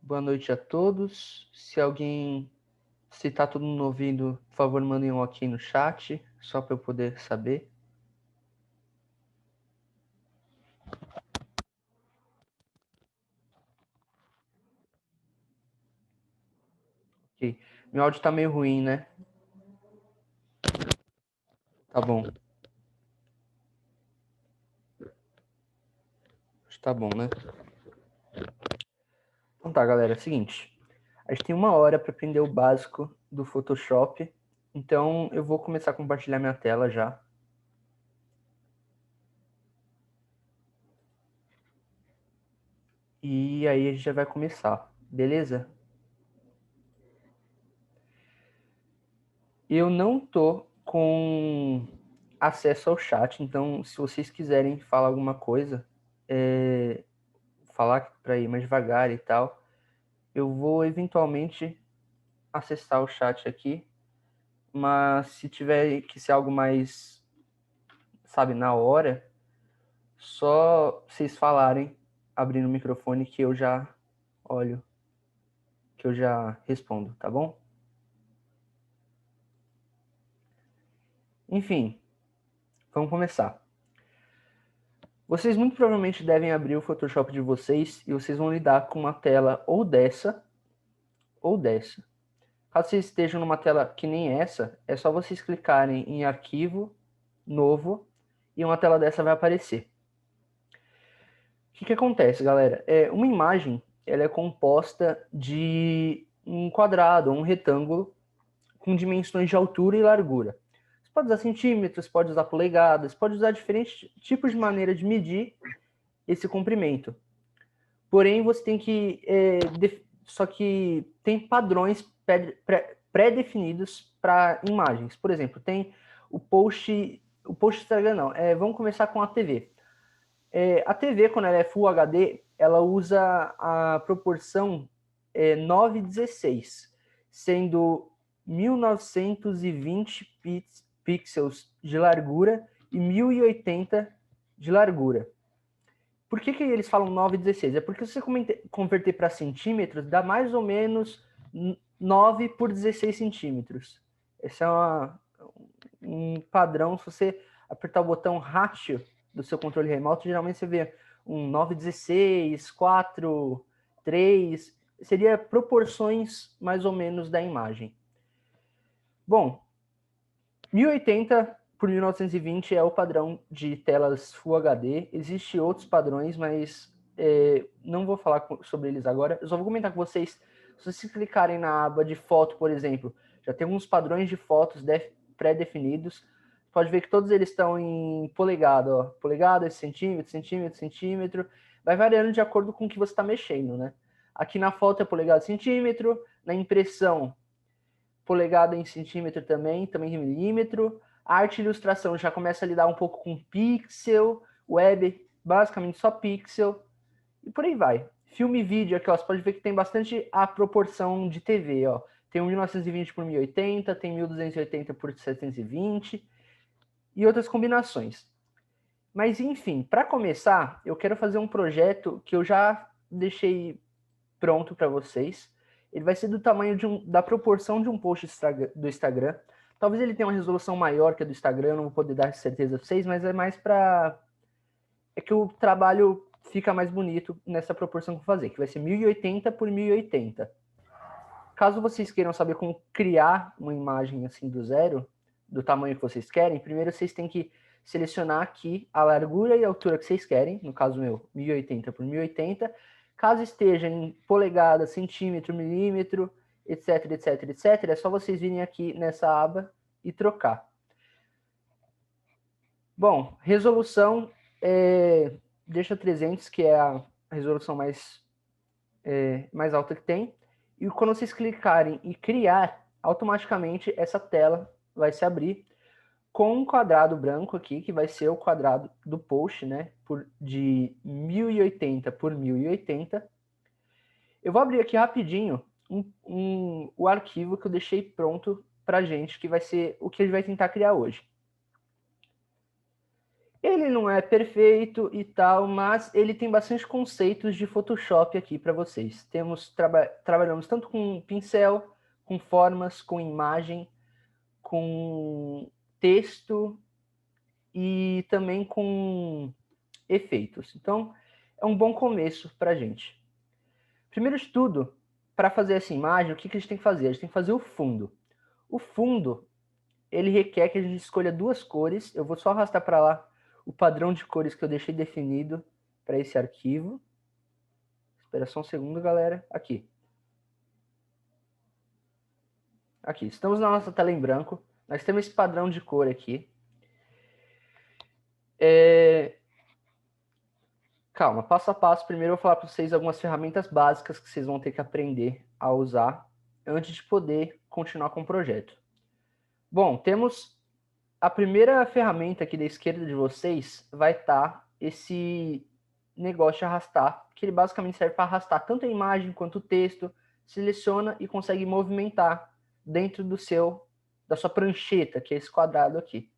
Boa noite a todos. Se tá todo mundo ouvindo, por favor, mandem um ok no chat, só para eu poder saber. Ok. Meu áudio tá meio ruim, né? Tá bom. Tá bom, né? Então tá, galera. É o seguinte. A gente tem 1 hora para aprender o básico do Photoshop. Então eu vou começar a compartilhar minha tela já. E aí a gente já vai começar, beleza? Eu não tô com acesso ao chat, então se vocês quiserem falar alguma coisa, falar para ir mais devagar e tal, eu vou eventualmente acessar o chat aqui, mas se tiver que ser algo mais, sabe, na hora, só vocês falarem, abrindo o microfone que eu já olho, que eu já respondo, tá bom? Enfim, vamos começar. Vocês muito provavelmente devem abrir o Photoshop de vocês e vocês vão lidar com uma tela ou dessa ou dessa. Caso vocês estejam numa tela que nem essa, é só vocês clicarem em arquivo, novo, e uma tela dessa vai aparecer. O que acontece, galera? Uma imagem ela é composta de um quadrado, um retângulo, com dimensões de altura e largura. Você pode usar centímetros, pode usar polegadas, pode usar diferentes tipos de maneira de medir esse comprimento. Porém, você tem que... só que tem padrões pré-definidos para imagens. Por exemplo, tem o post Instagram, não. Vamos começar com a TV. A TV, quando ela é Full HD, ela usa a proporção 9:16, sendo 1920 pixels de largura e 1080 de largura. Por que eles falam 9:16? É porque se você converter para centímetros, dá mais ou menos 9 por 16 centímetros. Esse é um padrão. Se você apertar o botão ratio do seu controle remoto, geralmente você vê um 9:16, 4, 3. Seria proporções mais ou menos da imagem. Bom, 1080 por 1920 é o padrão de telas Full HD. Existem outros padrões, mas não vou falar sobre eles agora. Eu só vou comentar com vocês. Se vocês clicarem na aba de foto, por exemplo, já tem alguns padrões de fotos pré-definidos. Pode ver que todos eles estão em polegada, ó. Polegada, centímetro, centímetro, centímetro. Vai variando de acordo com o que você está mexendo, né? Aqui na foto é polegada, centímetro. Na impressão, polegada em centímetro também em milímetro. A arte e ilustração já começa a lidar um pouco com pixel, web, basicamente só pixel, e por aí vai. Filme e vídeo aqui, ó, você pode ver que tem bastante a proporção de TV, ó. Tem 1920 por 1080, tem 1280 por 720 e outras combinações. Mas enfim, para começar, eu quero fazer um projeto que eu já deixei pronto para vocês. Ele vai ser do tamanho da proporção de um post do Instagram. Talvez ele tenha uma resolução maior que a do Instagram, não vou poder dar certeza para vocês, mas é mais para... É que o trabalho fica mais bonito nessa proporção que eu vou fazer, que vai ser 1080 por 1080. Caso vocês queiram saber como criar uma imagem assim do zero, do tamanho que vocês querem, primeiro vocês têm que selecionar aqui a largura e a altura que vocês querem, no caso meu, 1080 por 1080. Caso esteja em polegada, centímetro, milímetro, etc, etc, etc, é só vocês virem aqui nessa aba e trocar. Bom, resolução, deixa 300, que é a resolução mais alta que tem. E quando vocês clicarem em criar, automaticamente essa tela vai se abrir com um quadrado branco aqui, que vai ser o quadrado do post, né, de 1080 por 1080. Eu vou abrir aqui rapidinho o arquivo que eu deixei pronto pra gente, que vai ser o que a gente vai tentar criar hoje. Ele não é perfeito e tal, mas ele tem bastante conceitos de Photoshop aqui para vocês. Trabalhamos tanto com pincel, com formas, com imagem, com texto e também com efeitos. Então, é um bom começo para a gente. Primeiro de tudo, para fazer essa imagem, o que a gente tem que fazer? A gente tem que fazer o fundo. O fundo, ele requer que a gente escolha duas cores. Eu vou só arrastar para lá o padrão de cores que eu deixei definido para esse arquivo. Espera só um segundo, galera. Aqui. Aqui, estamos na nossa tela em branco. Nós temos esse padrão de cor aqui. Calma, passo a passo. Primeiro eu vou falar para vocês algumas ferramentas básicas que vocês vão ter que aprender a usar antes de poder continuar com o projeto. Bom, temos a primeira ferramenta aqui da esquerda de vocês, vai estar esse negócio de arrastar, que ele basicamente serve para arrastar tanto a imagem quanto o texto, seleciona e consegue movimentar dentro da sua prancheta, que é esse quadrado aqui.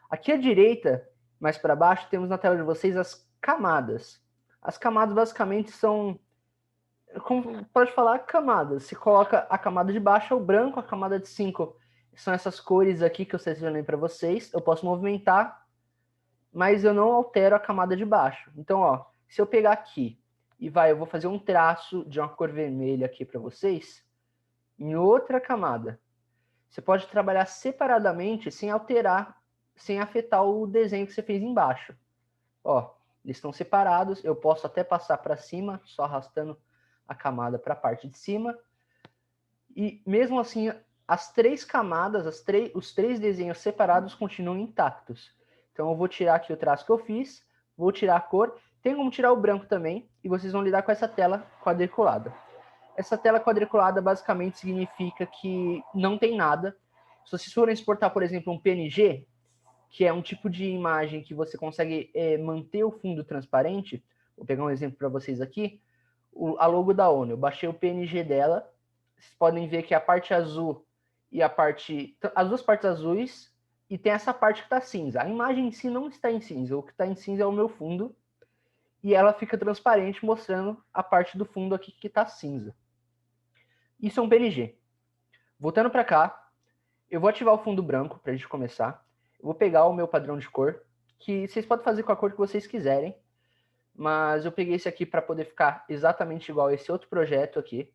Aqui à direita, mais para baixo, temos na tela de vocês as camadas. As camadas basicamente são, como pode falar, camadas. Se coloca a camada de baixo é o branco, a camada de 5 são essas cores aqui que eu selecionei para vocês. Eu posso movimentar, mas eu não altero a camada de baixo. Então, ó, se eu pegar aqui e eu vou fazer um traço de uma cor vermelha aqui para vocês, em outra camada. Você pode trabalhar separadamente sem alterar, sem afetar o desenho que você fez embaixo. Ó, eles estão separados, eu posso até passar para cima, só arrastando a camada para a parte de cima. E mesmo assim, as três camadas, os três desenhos separados continuam intactos. Então eu vou tirar aqui o traço que eu fiz, vou tirar a cor, tem como tirar o branco também, e vocês vão lidar com essa tela quadriculada. Essa tela quadriculada basicamente significa que não tem nada. Se vocês forem exportar, por exemplo, um PNG, que é um tipo de imagem que você consegue manter o fundo transparente, vou pegar um exemplo para vocês aqui, a logo da ONU, eu baixei o PNG dela, vocês podem ver que a parte azul e as duas partes azuis, e tem essa parte que está cinza. A imagem em si não está em cinza, o que está em cinza é o meu fundo, e ela fica transparente mostrando a parte do fundo aqui que está cinza. Isso é um PNG. Voltando para cá, eu vou ativar o fundo branco para a gente começar. Eu vou pegar o meu padrão de cor, que vocês podem fazer com a cor que vocês quiserem, mas eu peguei esse aqui para poder ficar exatamente igual a esse outro projeto aqui.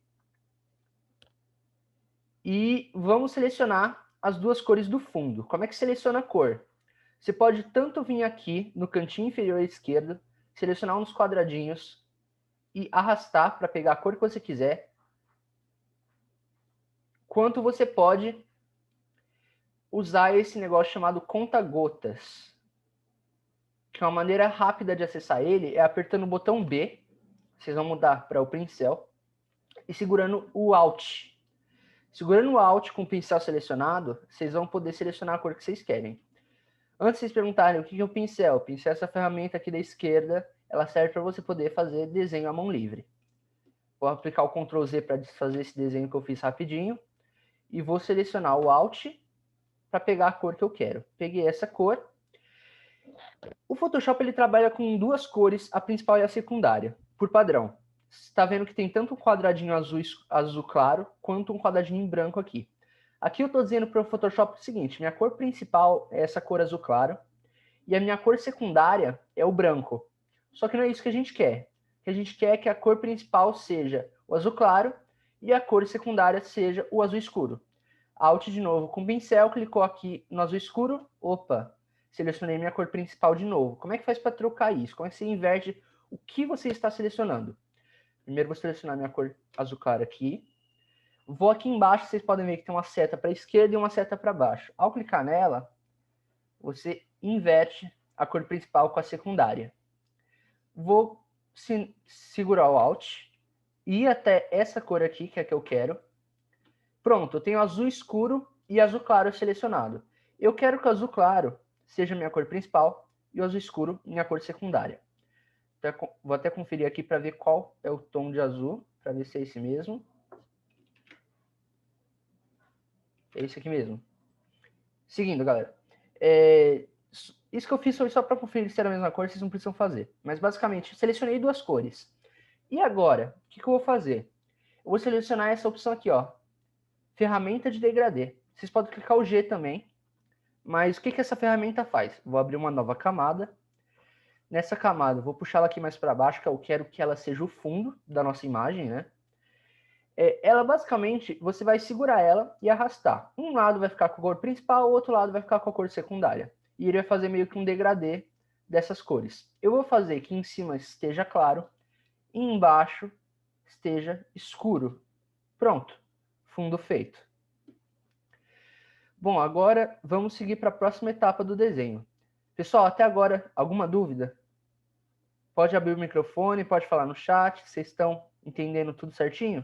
E vamos selecionar as duas cores do fundo. Como é que seleciona a cor? Você pode tanto vir aqui no cantinho inferior à esquerda, selecionar uns quadradinhos e arrastar para pegar a cor que você quiser, quanto você pode usar esse negócio chamado conta-gotas, que é uma maneira rápida de acessar ele é apertando o botão B, vocês vão mudar para o pincel, e segurando o Alt. Segurando o Alt com o pincel selecionado, vocês vão poder selecionar a cor que vocês querem. Antes de vocês perguntarem o que é o pincel, o pincel é essa ferramenta aqui da esquerda, ela serve para você poder fazer desenho à mão livre. Vou aplicar o Ctrl Z para desfazer esse desenho que eu fiz rapidinho, e vou selecionar o Alt para pegar a cor que eu quero. Peguei essa cor. O Photoshop ele trabalha com duas cores, a principal e a secundária, por padrão. Você está vendo que tem tanto um quadradinho azul claro, quanto um quadradinho em branco aqui. Aqui eu estou dizendo para o Photoshop o seguinte, minha cor principal é essa cor azul claro, e a minha cor secundária é o branco. Só que não é isso que a gente quer. O que a gente quer é que a cor principal seja o azul claro, e a cor secundária seja o azul escuro. Alt de novo com o pincel, clicou aqui no azul escuro, opa, selecionei minha cor principal de novo. Como é que faz para trocar isso? Como é que você inverte o que você está selecionando? Primeiro vou selecionar minha cor azul clara aqui. Vou aqui embaixo, vocês podem ver que tem uma seta para a esquerda e uma seta para baixo. Ao clicar nela, você inverte a cor principal com a secundária. Vou segurar o Alt e ir até essa cor aqui, que é a que eu quero. Pronto, eu tenho azul escuro e azul claro selecionado. Eu quero que o azul claro seja minha cor principal e o azul escuro minha cor secundária. Vou até conferir aqui para ver qual é o tom de azul, para ver se é esse mesmo. É esse aqui mesmo. Seguindo, galera. Isso que eu fiz foi só para conferir se era a mesma cor, vocês não precisam fazer. Mas basicamente, selecionei duas cores. E agora, o que eu vou fazer? Eu vou selecionar essa opção aqui, ó. Ferramenta de degradê. Vocês podem clicar o G também. Mas o que essa ferramenta faz? Vou abrir uma nova camada. Nessa camada, vou puxar ela aqui mais para baixo, que eu quero que ela seja o fundo da nossa imagem, né? Ela basicamente, você vai segurar ela e arrastar. Um lado vai ficar com a cor principal, o outro lado vai ficar com a cor secundária. E ele vai fazer meio que um degradê dessas cores. Eu vou fazer que em cima esteja claro e embaixo esteja escuro. Pronto, fundo feito. Bom, agora vamos seguir para a próxima etapa do desenho. Pessoal, até agora, alguma dúvida? Pode abrir o microfone, pode falar no chat, vocês estão entendendo tudo certinho?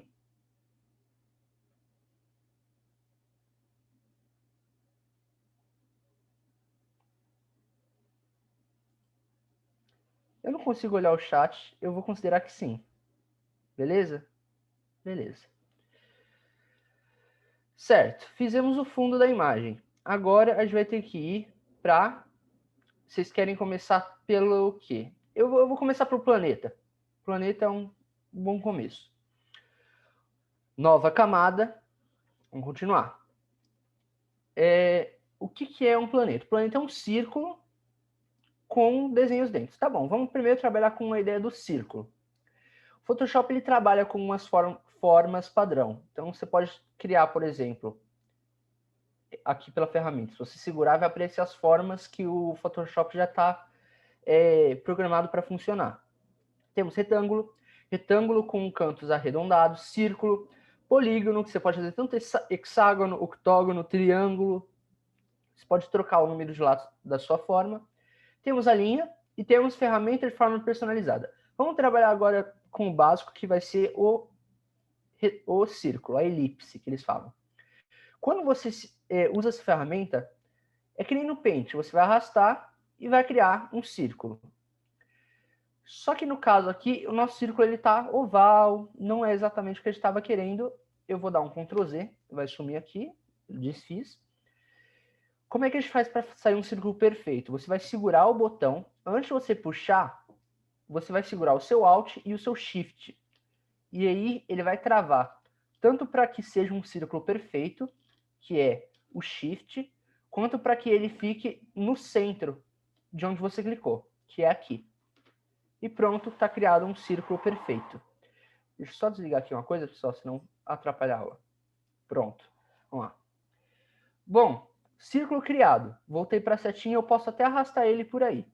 Eu não consigo olhar o chat, eu vou considerar que sim. Beleza? Beleza. Certo, fizemos o fundo da imagem. Agora a gente vai ter que ir para... Vocês querem começar pelo quê? Eu vou começar pelo planeta. O planeta é um bom começo. Nova camada. Vamos continuar. O que é um planeta? O planeta é um círculo com desenhos dentro. Tá bom, vamos primeiro trabalhar com a ideia do círculo. O Photoshop ele trabalha com umas formas padrão. Então você pode criar, por exemplo, aqui pela ferramenta. Se você segurar, vai aparecer as formas que o Photoshop já está programado para funcionar. Temos retângulo, retângulo com cantos arredondados, círculo, polígono, que você pode fazer tanto hexágono, octógono, triângulo. Você pode trocar o número de lados da sua forma. Temos a linha e temos ferramenta de forma personalizada. Vamos trabalhar agora com o básico, que vai ser o círculo, a elipse, que eles falam. Quando você usa essa ferramenta, é que nem no Paint, você vai arrastar e vai criar um círculo. Só que no caso aqui, o nosso círculo está oval, não é exatamente o que a gente estava querendo. Eu vou dar um Ctrl Z, vai sumir aqui, desfiz. Como é que a gente faz para sair um círculo perfeito? Você vai segurar o botão, antes de você puxar, você vai segurar o seu Alt e o seu Shift. E aí ele vai travar, tanto para que seja um círculo perfeito, que é o Shift, quanto para que ele fique no centro de onde você clicou, que é aqui. E pronto, está criado um círculo perfeito. Deixa eu só desligar aqui uma coisa, pessoal, senão atrapalha a aula. Pronto, vamos lá. Bom, círculo criado. Voltei para a setinha, eu posso até arrastar ele por aí.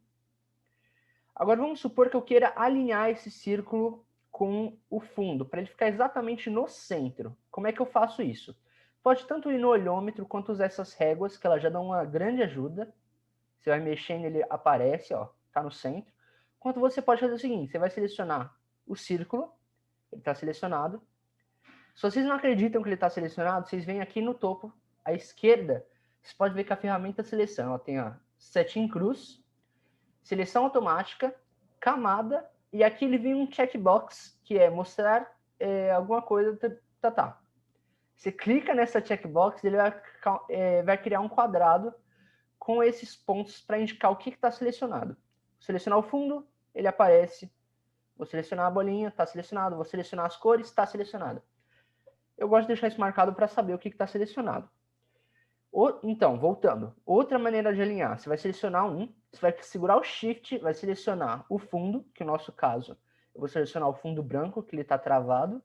Agora vamos supor que eu queira alinhar esse círculo com o fundo, para ele ficar exatamente no centro. Como é que eu faço isso? Pode tanto ir no olhômetro, quanto usar essas réguas, que elas já dão uma grande ajuda. Você vai mexendo, ele aparece, ó, tá no centro. Quanto você pode fazer o seguinte, você vai selecionar o círculo, ele está selecionado. Se vocês não acreditam que ele está selecionado, vocês vêm aqui no topo, à esquerda, vocês podem ver que a ferramenta seleção, ela tem a setinha em cruz, seleção automática, camada, e aqui ele vem um checkbox, que é mostrar alguma coisa, tá. Você clica nessa checkbox, ele vai criar um quadrado com esses pontos para indicar o que está selecionado. Vou selecionar o fundo, ele aparece. Vou selecionar a bolinha, está selecionado. Vou selecionar as cores, está selecionado. Eu gosto de deixar isso marcado para saber o que está selecionado. Então, voltando. Outra maneira de alinhar, você vai selecionar você vai segurar o Shift, vai selecionar o fundo, que no nosso caso, eu vou selecionar o fundo branco, que ele está travado.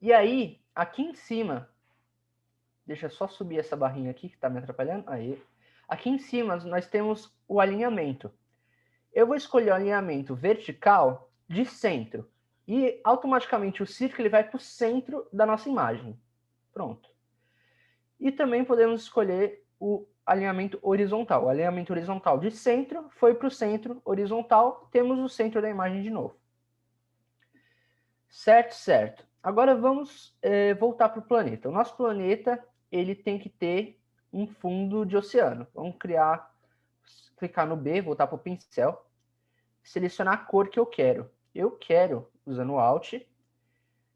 E aí, aqui em cima, deixa eu só subir essa barrinha aqui, que está me atrapalhando. Aí. Aqui em cima, nós temos o alinhamento. Eu vou escolher o alinhamento vertical de centro. E automaticamente o círculo ele vai para o centro da nossa imagem. Pronto. E também podemos escolher o alinhamento horizontal. O alinhamento horizontal de centro foi para o centro horizontal. Temos o centro da imagem de novo. Certo. Agora vamos voltar para o planeta. O nosso planeta ele tem que ter um fundo de oceano. Vamos clicar no B, voltar para o pincel, selecionar a cor que eu quero. Eu quero, usando o Alt,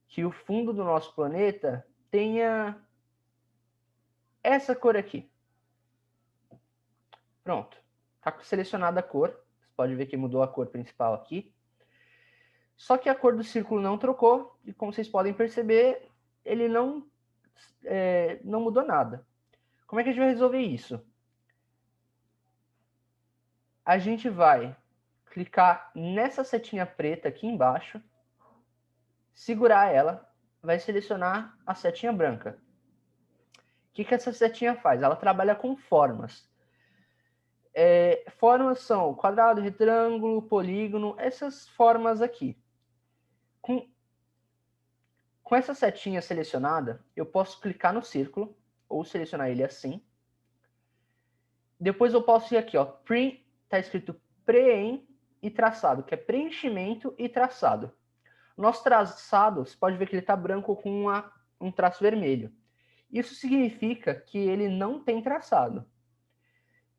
que o fundo do nosso planeta tenha essa cor aqui. Pronto. Está selecionada a cor. Você pode ver que mudou a cor principal aqui. Só que a cor do círculo não trocou. E como vocês podem perceber, ele não mudou nada. Como é que a gente vai resolver isso? A gente vai clicar nessa setinha preta aqui embaixo, segurar ela, vai selecionar a setinha branca. O que essa setinha faz? Ela trabalha com formas. Formas são quadrado, retângulo, polígono, essas formas aqui. Com essa setinha selecionada, eu posso clicar no círculo, ou selecionar ele assim. Depois eu posso ir aqui, ó, está escrito preen e traçado, que é preenchimento e traçado. Nosso traçado, você pode ver que ele está branco com um traço vermelho. Isso significa que ele não tem traçado.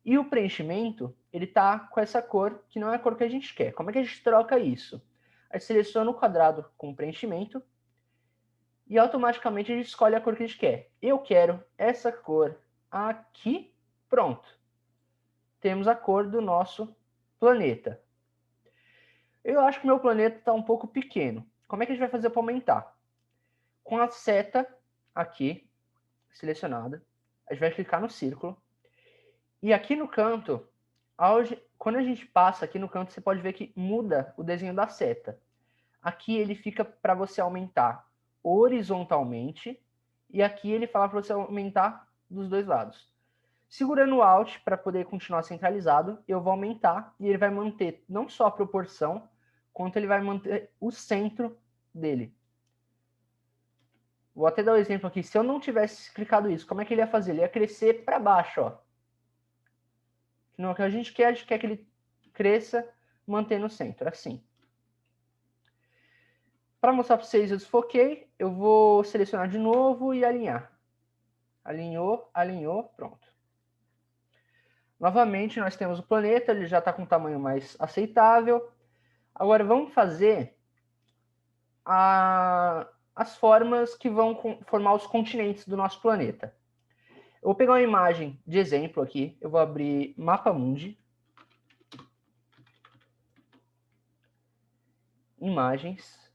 E o preenchimento, ele está com essa cor, que não é a cor que a gente quer. Como é que a gente troca isso? A gente seleciona o quadrado com preenchimento e automaticamente a gente escolhe a cor que a gente quer. Eu quero essa cor aqui, pronto. Temos a cor do nosso planeta. Eu acho que meu planeta está um pouco pequeno. Como é que a gente vai fazer para aumentar? Com a seta aqui, selecionada, a gente vai clicar no círculo. E aqui no canto, quando a gente passa aqui no canto, você pode ver que muda o desenho da seta. Aqui ele fica para você aumentar horizontalmente, e aqui ele fala para você aumentar dos dois lados. Segurando o Alt para poder continuar centralizado, eu vou aumentar e ele vai manter não só a proporção, quanto ele vai manter o centro dele. Vou até dar um exemplo aqui. Se eu não tivesse clicado isso, como é que ele ia fazer? Ele ia crescer para baixo, ó. Não é o que a gente quer que ele cresça mantendo o centro, assim. Para mostrar para vocês, eu desfoquei, eu vou selecionar de novo e alinhar. Alinhou, alinhou, pronto. Novamente, nós temos o planeta, ele já está com um tamanho mais aceitável. Agora, vamos fazer as formas que vão formar os continentes do nosso planeta. Eu vou pegar uma imagem de exemplo aqui, eu vou abrir MapaMundi. Imagens.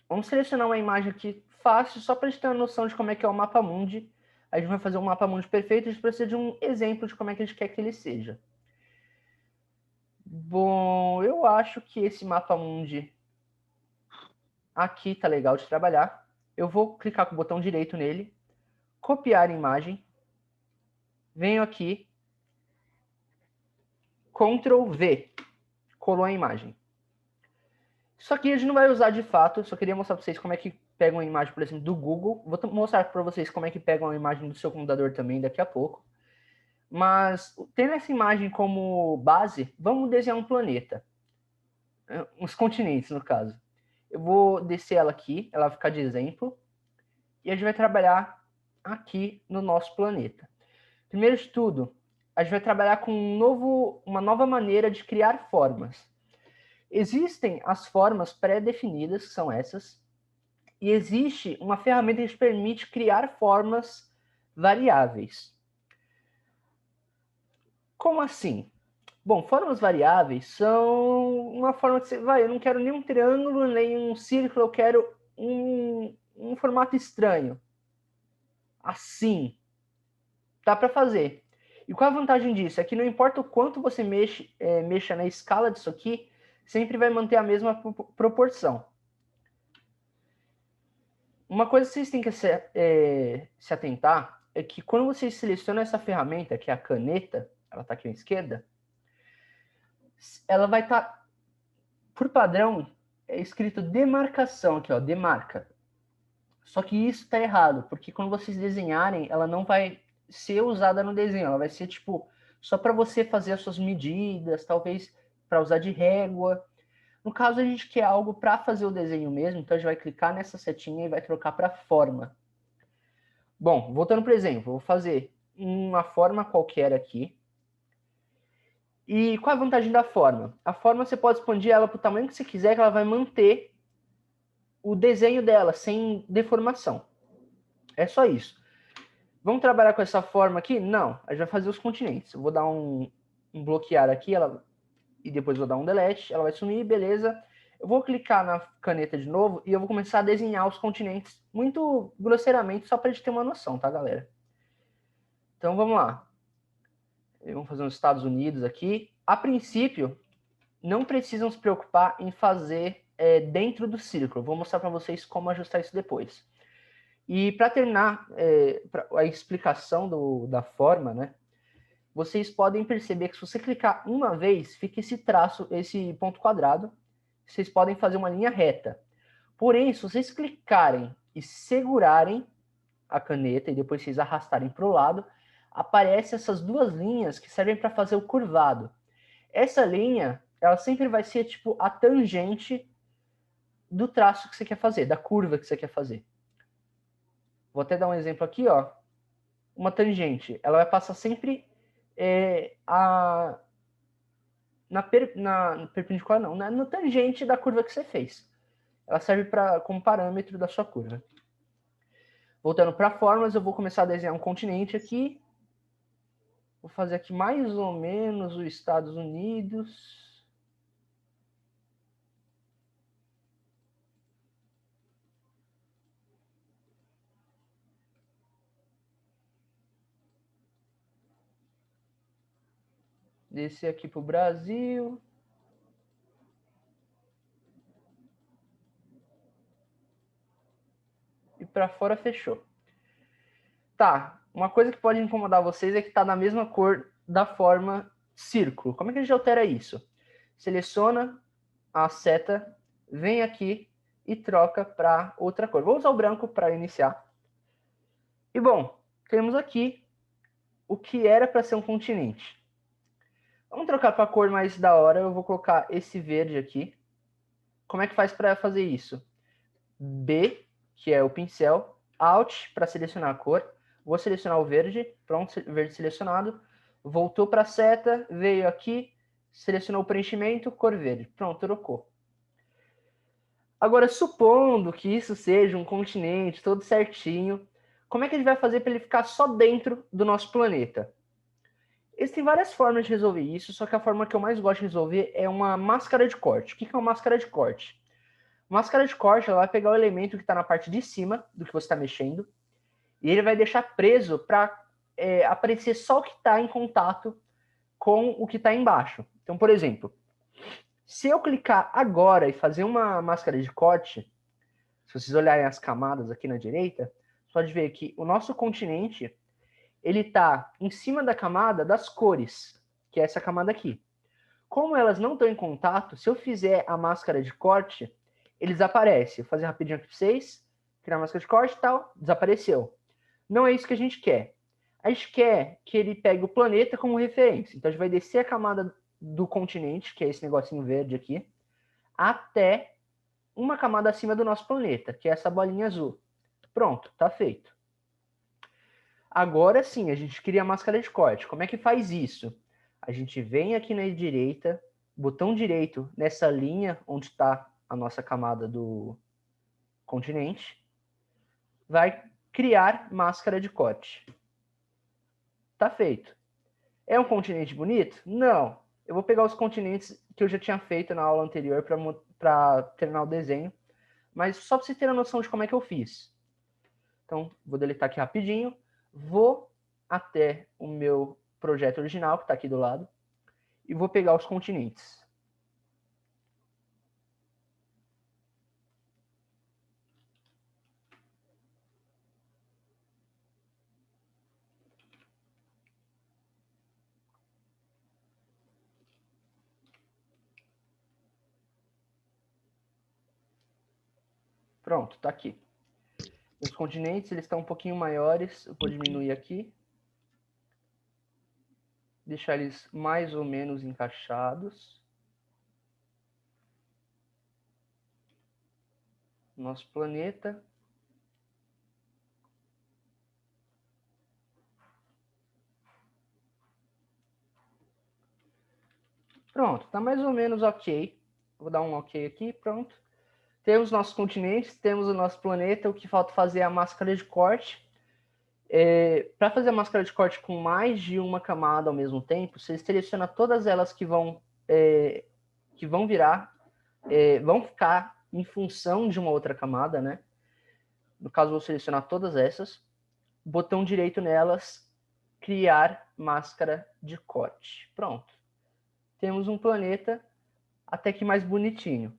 Vamos selecionar uma imagem aqui fácil, só para a gente ter uma noção de como é que é o MapaMundi. A gente vai fazer um MapaMundi perfeito, a gente precisa de um exemplo de como é que a gente quer que ele seja. Bom, eu acho que esse MapaMundi aqui tá legal de trabalhar. Eu vou clicar com o botão direito nele, copiar a imagem, venho aqui, Ctrl V, colou a imagem. Isso aqui a gente não vai usar de fato, só queria mostrar para vocês como é que pega uma imagem, por exemplo, do Google. Vou mostrar para vocês como é que pega uma imagem do seu computador também daqui a pouco. Mas, tendo essa imagem como base, vamos desenhar um planeta. Uns continentes, no caso. Eu vou descer ela aqui, ela vai ficar de exemplo. E a gente vai trabalhar aqui no nosso planeta. Primeiro de tudo, a gente vai trabalhar com uma nova maneira de criar formas. Existem as formas pré-definidas, que são essas, e existe uma ferramenta que permite criar formas variáveis. Como assim? Bom, formas variáveis são uma forma que você vai, eu não quero nem um triângulo, nem um círculo, eu quero um formato estranho. Assim. Dá para fazer. E qual a vantagem disso? É que não importa o quanto você mexa na escala disso aqui, sempre vai manter a mesma proporção. Uma coisa que vocês têm que se atentar é que quando vocês selecionam essa ferramenta, que é a caneta, ela está aqui à esquerda, ela vai estar, por padrão, escrito demarcação aqui, ó, demarca. Só que isso está errado, porque quando vocês desenharem, ela não vai ser usada no desenho, ela vai ser tipo só para você fazer as suas medidas, talvez para usar de régua. No caso, a gente quer algo para fazer o desenho mesmo, então a gente vai clicar nessa setinha e vai trocar para forma. Bom, voltando para o exemplo, vou fazer uma forma qualquer aqui. E qual é a vantagem da forma? A forma você pode expandir ela para o tamanho que você quiser, que ela vai manter o desenho dela sem deformação. É só isso. Vamos trabalhar com essa forma aqui? Não, a gente vai fazer os continentes. Eu vou dar um bloquear aqui, e depois vou dar um delete, ela vai sumir, beleza. Eu vou clicar na caneta de novo e eu vou começar a desenhar os continentes, muito grosseiramente, só para a gente ter uma noção, tá, galera? Então, vamos lá. Vamos fazer os Estados Unidos aqui. A princípio, não precisam se preocupar em fazer dentro do círculo. Vou mostrar para vocês como ajustar isso depois. E para terminar a explicação da forma, né? Vocês podem perceber que se você clicar uma vez, fica esse traço, esse ponto quadrado. Vocês podem fazer uma linha reta. Porém, se vocês clicarem e segurarem a caneta e depois vocês arrastarem para o lado, aparecem essas duas linhas que servem para fazer o curvado. Essa linha, ela sempre vai ser tipo a tangente do traço que você quer fazer, da curva que você quer fazer. Vou até dar um exemplo aqui, ó. Uma tangente, ela vai passar sempre na perpendicular, não, na tangente da curva que você fez. Ela serve como parâmetro da sua curva. Voltando para formas, eu vou começar a desenhar um continente aqui. Vou fazer aqui mais ou menos os Estados Unidos. Descer aqui para o Brasil. E para fora fechou. Tá, uma coisa que pode incomodar vocês é que está na mesma cor da forma círculo. Como é que a gente altera isso? Seleciona a seta, vem aqui e troca para outra cor. Vou usar o branco para iniciar. E bom, temos aqui o que era para ser um continente. Vamos trocar para a cor mais da hora. Eu vou colocar esse verde aqui. Como é que faz para fazer isso? B, que é o pincel, Alt para selecionar a cor. Vou selecionar o verde, pronto, verde selecionado. Voltou para a seta, veio aqui, selecionou o preenchimento, cor verde. Pronto, trocou. Agora, supondo que isso seja um continente todo certinho, como é que a gente vai fazer para ele ficar só dentro do nosso planeta? Existem várias formas de resolver isso, só que a forma que eu mais gosto de resolver é uma máscara de corte. O que é uma máscara de corte? Máscara de corte, ela vai pegar o elemento que está na parte de cima do que você está mexendo e ele vai deixar preso para aparecer só o que está em contato com o que está embaixo. Então, por exemplo, se eu clicar agora e fazer uma máscara de corte, se vocês olharem as camadas aqui na direita, você pode ver que o nosso continente ele está em cima da camada das cores, que é essa camada aqui. Como elas não estão em contato, se eu fizer a máscara de corte, eles aparecem. Vou fazer rapidinho aqui para vocês. Criar a máscara de corte e tal. Desapareceu. Não é isso que a gente quer. A gente quer que ele pegue o planeta como referência. Então a gente vai descer a camada do continente, que é esse negocinho verde aqui, até uma camada acima do nosso planeta, que é essa bolinha azul. Pronto, tá feito. Agora sim, a gente cria a máscara de corte. Como é que faz isso? A gente vem aqui na direita, botão direito nessa linha onde está a nossa camada do continente, vai criar máscara de corte. Tá feito. É um continente bonito? Não. Eu vou pegar os continentes que eu já tinha feito na aula anterior para terminar o desenho, mas só para você ter a noção de como é que eu fiz. Então, vou deletar aqui rapidinho, vou até o meu projeto original, que está aqui do lado, e vou pegar os continentes. Pronto, está aqui. Os continentes eles estão um pouquinho maiores, eu vou diminuir aqui. Deixar eles mais ou menos encaixados. Nosso planeta. Pronto, está mais ou menos ok. Vou dar um ok aqui, pronto. Temos nossos continentes, temos o nosso planeta, o que falta fazer é a máscara de corte. Para fazer a máscara de corte com mais de uma camada ao mesmo tempo, você seleciona todas elas que vão virar, vão ficar em função de uma outra camada, né? No caso, vou selecionar todas essas. Botão direito nelas, criar máscara de corte. Pronto. Temos um planeta até que mais bonitinho.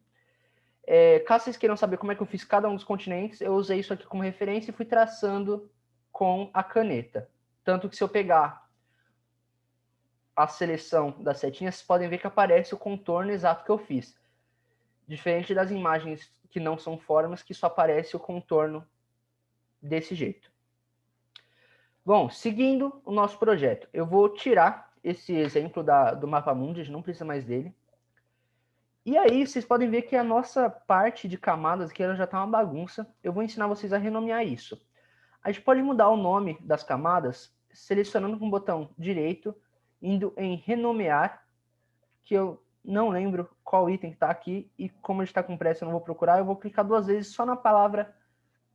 Caso vocês queiram saber como é que eu fiz cada um dos continentes, eu usei isso aqui como referência e fui traçando com a caneta. Tanto que se eu pegar a seleção das setinhas, vocês podem ver que aparece o contorno exato que eu fiz. Diferente das imagens que não são formas, que só aparece o contorno desse jeito. Bom, seguindo o nosso projeto, eu vou tirar esse exemplo do mapa mundi, a gente não precisa mais dele. E aí, vocês podem ver que a nossa parte de camadas aqui ela já está uma bagunça. Eu vou ensinar vocês a renomear isso. A gente pode mudar o nome das camadas selecionando com o botão direito, indo em renomear, que eu não lembro qual item que está aqui, e como a gente está com pressa eu não vou procurar, eu vou clicar 2 vezes só na palavra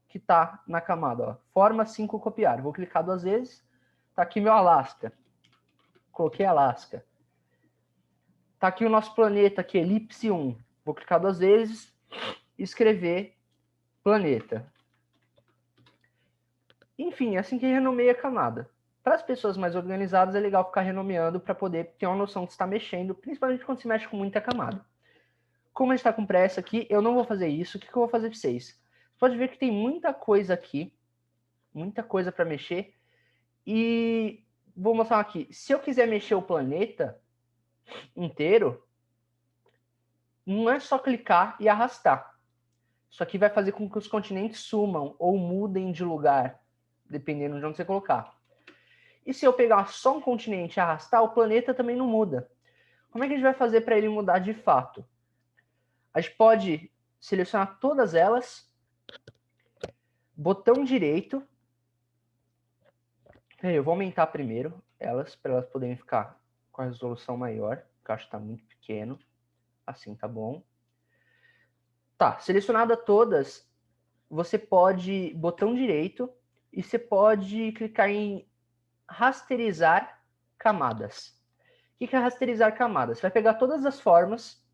que está na camada. Ó. Forma 5 copiar. Vou clicar 2 vezes. Está aqui meu Alasca. Coloquei Alasca. Está aqui o nosso planeta, aqui, elipse 1. Vou clicar 2 vezes e escrever planeta. Enfim, é assim que renomeia a camada. Para as pessoas mais organizadas, é legal ficar renomeando para poder ter uma noção que está mexendo, principalmente quando se mexe com muita camada. Como a gente está com pressa aqui, eu não vou fazer isso. O que eu vou fazer para vocês? Você pode ver que tem muita coisa aqui, muita coisa para mexer. E vou mostrar aqui. Se eu quiser mexer o planeta inteiro, não é só clicar e arrastar. Isso aqui vai fazer com que os continentes sumam ou mudem de lugar, dependendo de onde você colocar. E se eu pegar só um continente e arrastar, o planeta também não muda. Como é que a gente vai fazer para ele mudar de fato? A gente pode selecionar todas elas, botão direito. Eu vou aumentar primeiro elas, para elas poderem ficar com a resolução maior, que eu acho que está muito pequeno. Assim tá bom. Tá, selecionada todas, você pode, botão direito, e você pode clicar em rasterizar camadas. O que é rasterizar camadas? Você vai pegar todas as formas,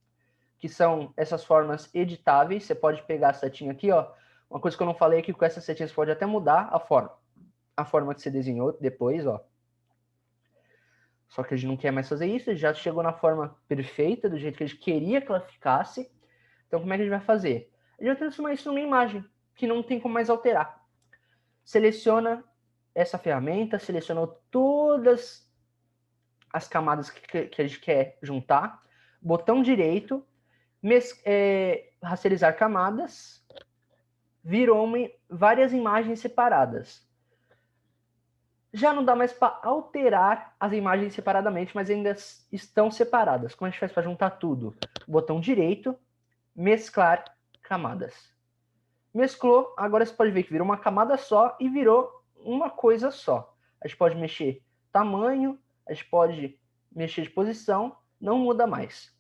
que são essas formas editáveis, você pode pegar a setinha aqui, ó. Uma coisa que eu não falei é que com essa setinha você pode até mudar a forma que você desenhou depois, ó. Só que a gente não quer mais fazer isso, já chegou na forma perfeita, do jeito que a gente queria que ela ficasse. Então, como é que a gente vai fazer? A gente vai transformar isso numa imagem, que não tem como mais alterar. Seleciona essa ferramenta, selecionou todas as camadas que a gente quer juntar, botão direito, rasterizar camadas, virou várias imagens separadas. Já não dá mais para alterar as imagens separadamente, mas ainda estão separadas. Como a gente faz para juntar tudo? Botão direito, mesclar camadas. Mesclou, agora você pode ver que virou uma camada só e virou uma coisa só. A gente pode mexer tamanho, a gente pode mexer de posição, não muda mais.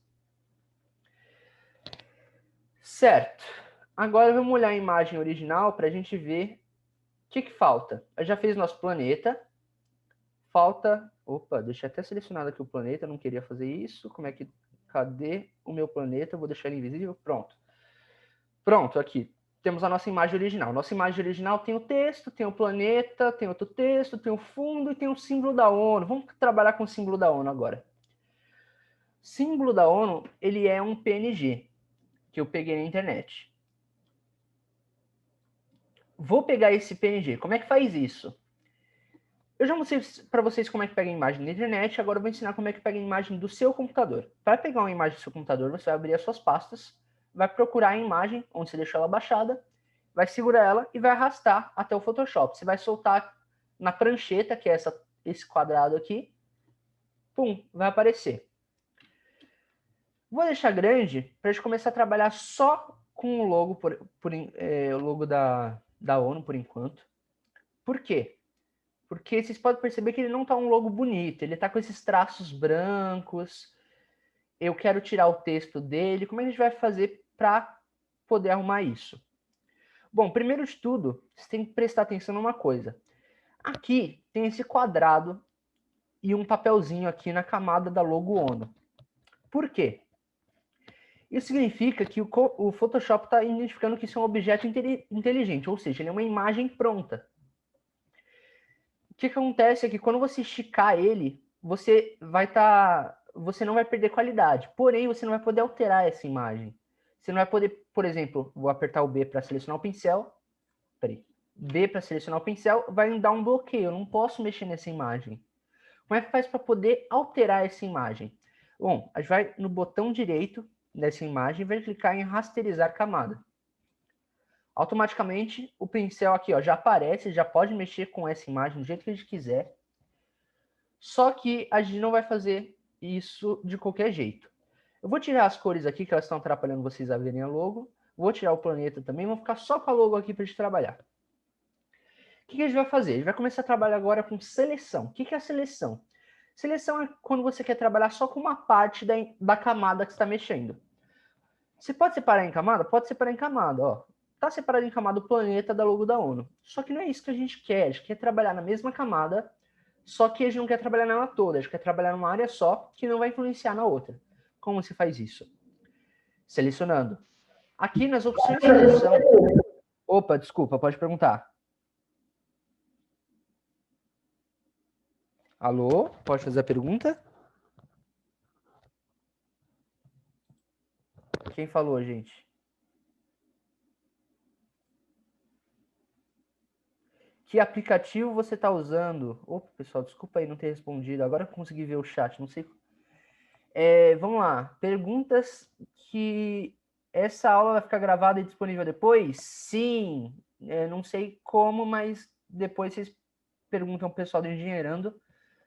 Certo. Agora vamos olhar a imagem original para a gente ver o que falta. Eu já fiz nosso planeta. Falta... Opa, deixei até selecionado aqui o planeta, eu não queria fazer isso. Como é que... Cadê o meu planeta? Eu vou deixar ele invisível. Pronto. Pronto, aqui. Temos a nossa imagem original. Nossa imagem original tem o texto, tem o planeta, tem outro texto, tem o fundo e tem o símbolo da ONU. Vamos trabalhar com o símbolo da ONU agora. O símbolo da ONU, ele é um PNG, que eu peguei na internet. Vou pegar esse PNG. Como é que faz isso? Eu já mostrei para vocês como é que pega a imagem na internet, agora eu vou ensinar como é que pega a imagem do seu computador. Para pegar uma imagem do seu computador, você vai abrir as suas pastas, vai procurar a imagem onde você deixou ela baixada, vai segurar ela e vai arrastar até o Photoshop. Você vai soltar na prancheta, que é esse quadrado aqui, pum, vai aparecer. Vou deixar grande para a gente começar a trabalhar só com o logo, o logo da ONU por enquanto. Por quê? Porque vocês podem perceber que ele não está um logo bonito, ele está com esses traços brancos. Eu quero tirar o texto dele. Como é que a gente vai fazer para poder arrumar isso? Bom, primeiro de tudo, você tem que prestar atenção numa coisa. Aqui tem esse quadrado e um papelzinho aqui na camada da logo ONU. Por quê? Isso significa que o Photoshop está identificando que isso é um objeto inteligente, ou seja, ele é uma imagem pronta. O que acontece é que quando você esticar ele, você não vai perder qualidade, porém você não vai poder alterar essa imagem. Você não vai poder, por exemplo, vou apertar o B para selecionar o pincel, B para selecionar o pincel, vai me dar um bloqueio, eu não posso mexer nessa imagem. Como é que faz para poder alterar essa imagem? Bom, a gente vai no botão direito dessa imagem e vai clicar em rasterizar camada. Automaticamente o pincel aqui ó, já aparece, já pode mexer com essa imagem do jeito que a gente quiser. Só que a gente não vai fazer isso de qualquer jeito. Eu vou tirar as cores aqui, que elas estão atrapalhando vocês a verem a logo. Vou tirar o planeta também, vou ficar só com a logo aqui para a gente trabalhar. O que a gente vai fazer? A gente vai começar a trabalhar agora com seleção. O que é a seleção? Seleção é quando você quer trabalhar só com uma parte da camada que você está mexendo. Você pode separar em camada? Pode separar em camada, ó. Tá separado em camada o planeta da logo da ONU. Só que não é isso que a gente quer. A gente quer trabalhar na mesma camada, só que a gente não quer trabalhar nela toda. A gente quer trabalhar numa área só, que não vai influenciar na outra. Como você faz isso? Selecionando. Aqui nas opções de seleção... Opa, desculpa, pode perguntar. Alô? Pode fazer a pergunta? Quem falou, gente? Que aplicativo você está usando? Opa, pessoal, desculpa aí não ter respondido. Agora eu consegui ver o chat, não sei. Vamos lá. Perguntas que essa aula vai ficar gravada e disponível depois? Sim. Não sei como, mas depois vocês perguntam ao pessoal do Engenheirando,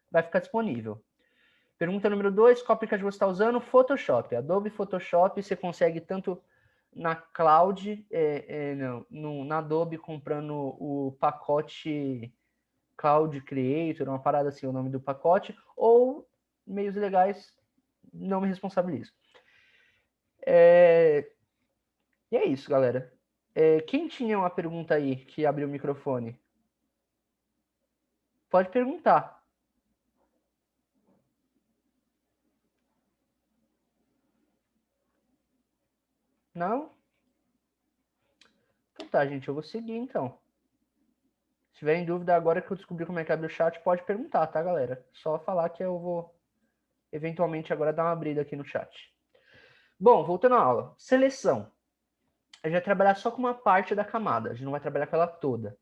vai ficar disponível. Pergunta número 2, qual aplicativo você está usando? Photoshop. Adobe Photoshop, você consegue tanto na cloud, na Adobe comprando o pacote Cloud Creator, uma parada assim, o nome do pacote, ou meios legais, não me responsabilizo. E é isso, galera. Quem tinha uma pergunta aí que abriu o microfone? Pode perguntar. Não? Então tá, gente, eu vou seguir então. Se tiverem dúvida agora que eu descobri como é que abre o chat, pode perguntar, tá, galera? Só falar que eu vou, eventualmente, agora dar uma abrida aqui no chat. Bom, voltando à aula. Seleção. A gente vai trabalhar só com uma parte da camada, a gente não vai trabalhar com ela toda.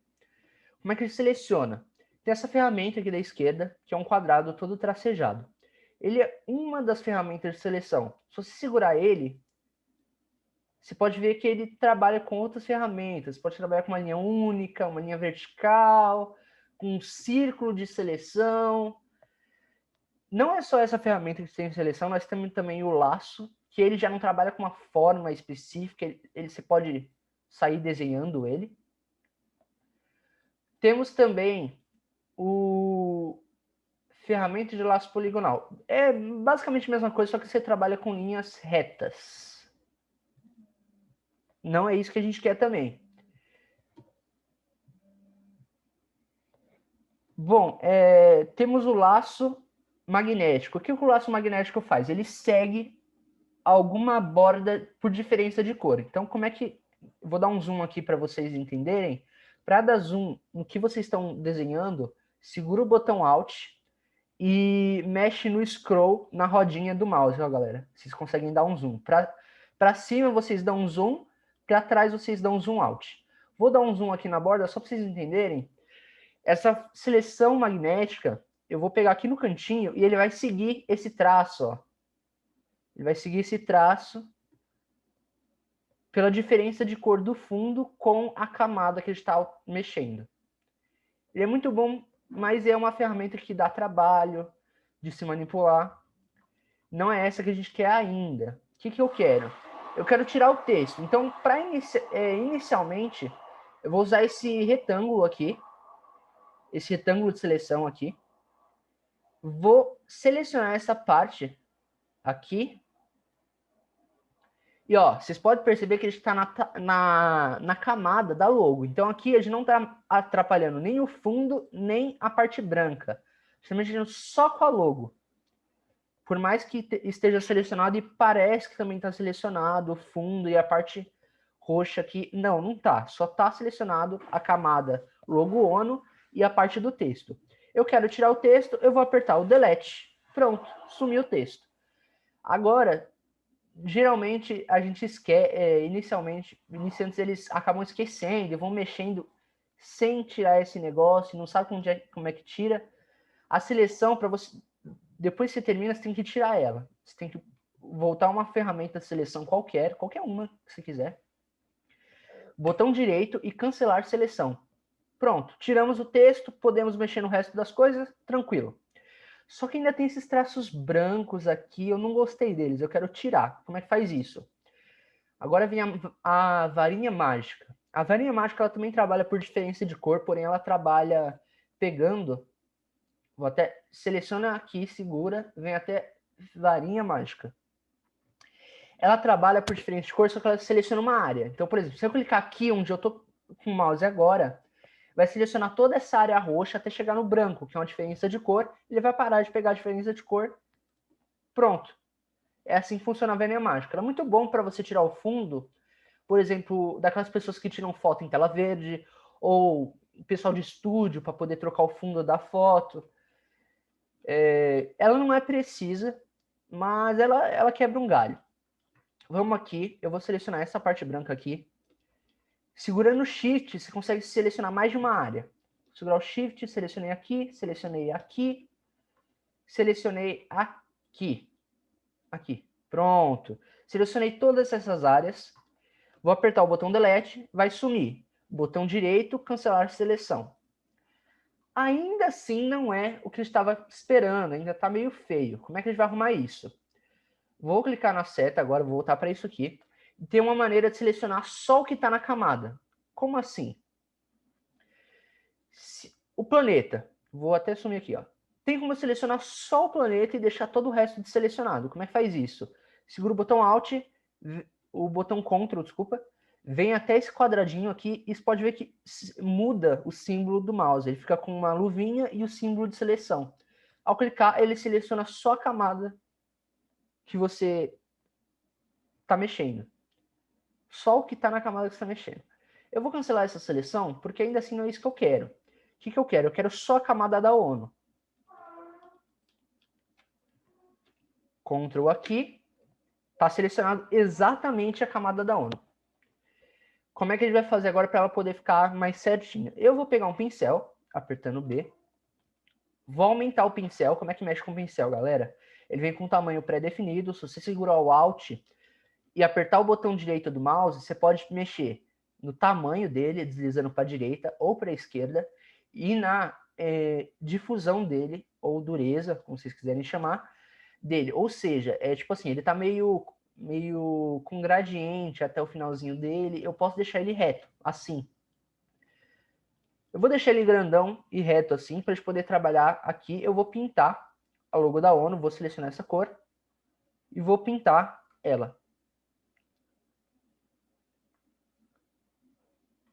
Como é que a gente seleciona? Tem essa ferramenta aqui da esquerda, que é um quadrado todo tracejado. Ele é uma das ferramentas de seleção. Se você segurar ele, você pode ver que ele trabalha com outras ferramentas. Você pode trabalhar com uma linha única, uma linha vertical, com um círculo de seleção. Não é só essa ferramenta que tem seleção, nós temos também o laço, que ele já não trabalha com uma forma específica, você pode sair desenhando ele. Temos também o ferramenta de laço poligonal. É basicamente a mesma coisa, só que você trabalha com linhas retas. Não é isso que a gente quer também. Bom, temos o laço magnético. O que o laço magnético faz? Ele segue alguma borda por diferença de cor. Então, como é que... Vou dar um zoom aqui para vocês entenderem. Para dar zoom no que vocês estão desenhando, segura o botão Alt e mexe no scroll na rodinha do mouse, ó, galera. Vocês conseguem dar um zoom. Para cima vocês dão um zoom, para trás vocês dão um zoom Alt. Vou dar um zoom aqui na borda só para vocês entenderem. Essa seleção magnética, eu vou pegar aqui no cantinho e ele vai seguir esse traço, ó. Ele vai seguir esse traço pela diferença de cor do fundo com a camada que a gente está mexendo. Ele é muito bom, mas é uma ferramenta que dá trabalho de se manipular. Não é essa que a gente quer ainda. O que eu quero? Eu quero tirar o texto. Então, para inicialmente, eu vou usar esse retângulo aqui, esse retângulo de seleção aqui. Vou selecionar essa parte aqui E ó, vocês podem perceber que ele está na camada da logo. Então aqui a gente não está atrapalhando nem o fundo, nem a parte branca. Estamos mexendo só com a logo. Por mais que esteja selecionado, e parece que também está selecionado o fundo e a parte roxa aqui. Não, não está. Só está selecionado a camada logo ONU e a parte do texto. Eu quero tirar o texto, eu vou apertar o delete. Pronto, sumiu o texto. Agora, geralmente a gente esquece, iniciantes eles acabam esquecendo e vão mexendo sem tirar esse negócio, não sabe como é que tira. A seleção, para você, depois que você termina, você tem que tirar ela. Você tem que voltar a uma ferramenta de seleção qualquer uma que você quiser. Botão direito e cancelar seleção. Pronto, tiramos o texto, podemos mexer no resto das coisas, tranquilo. Só que ainda tem esses traços brancos aqui, eu não gostei deles, eu quero tirar. Como é que faz isso? Agora vem a varinha mágica. A varinha mágica ela também trabalha por diferença de cor, porém ela trabalha pegando. Vou até selecionar aqui, segura, vem até varinha mágica. Ela trabalha por diferença de cor, só que ela seleciona uma área. Então, por exemplo, se eu clicar aqui onde eu tô com o mouse agora, vai selecionar toda essa área roxa até chegar no branco, que é uma diferença de cor. Ele vai parar de pegar a diferença de cor. Pronto. É assim que funciona a varinha mágica. Ela é muito bom para você tirar o fundo, por exemplo, daquelas pessoas que tiram foto em tela verde, ou pessoal de estúdio para poder trocar o fundo da foto. Ela não é precisa, mas ela quebra um galho. Vamos aqui, eu vou selecionar essa parte branca aqui. Segurando o Shift, você consegue selecionar mais de uma área. Vou segurar o Shift, selecionei aqui, selecionei aqui, selecionei aqui. Aqui, pronto. Selecionei todas essas áreas. Vou apertar o botão Delete, vai sumir. Botão direito, cancelar seleção. Ainda assim não é o que eu estava esperando, ainda está meio feio. Como é que a gente vai arrumar isso? Vou clicar na seta agora, vou voltar para isso aqui. E tem uma maneira de selecionar só o que está na camada. Como assim? O planeta. Vou até sumir aqui, ó. Tem como selecionar só o planeta e deixar todo o resto desselecionado. Como é que faz isso? Segura o botão Alt, o botão Ctrl, desculpa, vem até esse quadradinho aqui e você pode ver que muda o símbolo do mouse. Ele fica com uma luvinha e o símbolo de seleção. Ao clicar, ele seleciona só a camada que você está mexendo. Só o que está na camada que você está mexendo. Eu vou cancelar essa seleção porque ainda assim não é isso que eu quero. O que eu quero? Eu quero só a camada da ONU. Ctrl aqui. Está selecionado exatamente a camada da ONU. Como é que a gente vai fazer agora para ela poder ficar mais certinha? Eu vou pegar um pincel, apertando B. Vou aumentar o pincel. Como é que mexe com o pincel, galera? Ele vem com um tamanho pré-definido. Se você segurar o Alt e apertar o botão direito do mouse, você pode mexer no tamanho dele, deslizando para a direita ou para a esquerda, e na difusão dele, ou dureza, como vocês quiserem chamar, dele. Ou seja, tipo assim, ele está meio com gradiente até o finalzinho dele. Eu posso deixar ele reto, assim. Eu vou deixar ele grandão e reto assim, para a gente poder trabalhar aqui. Eu vou pintar a logo da ONU, vou selecionar essa cor e vou pintar ela.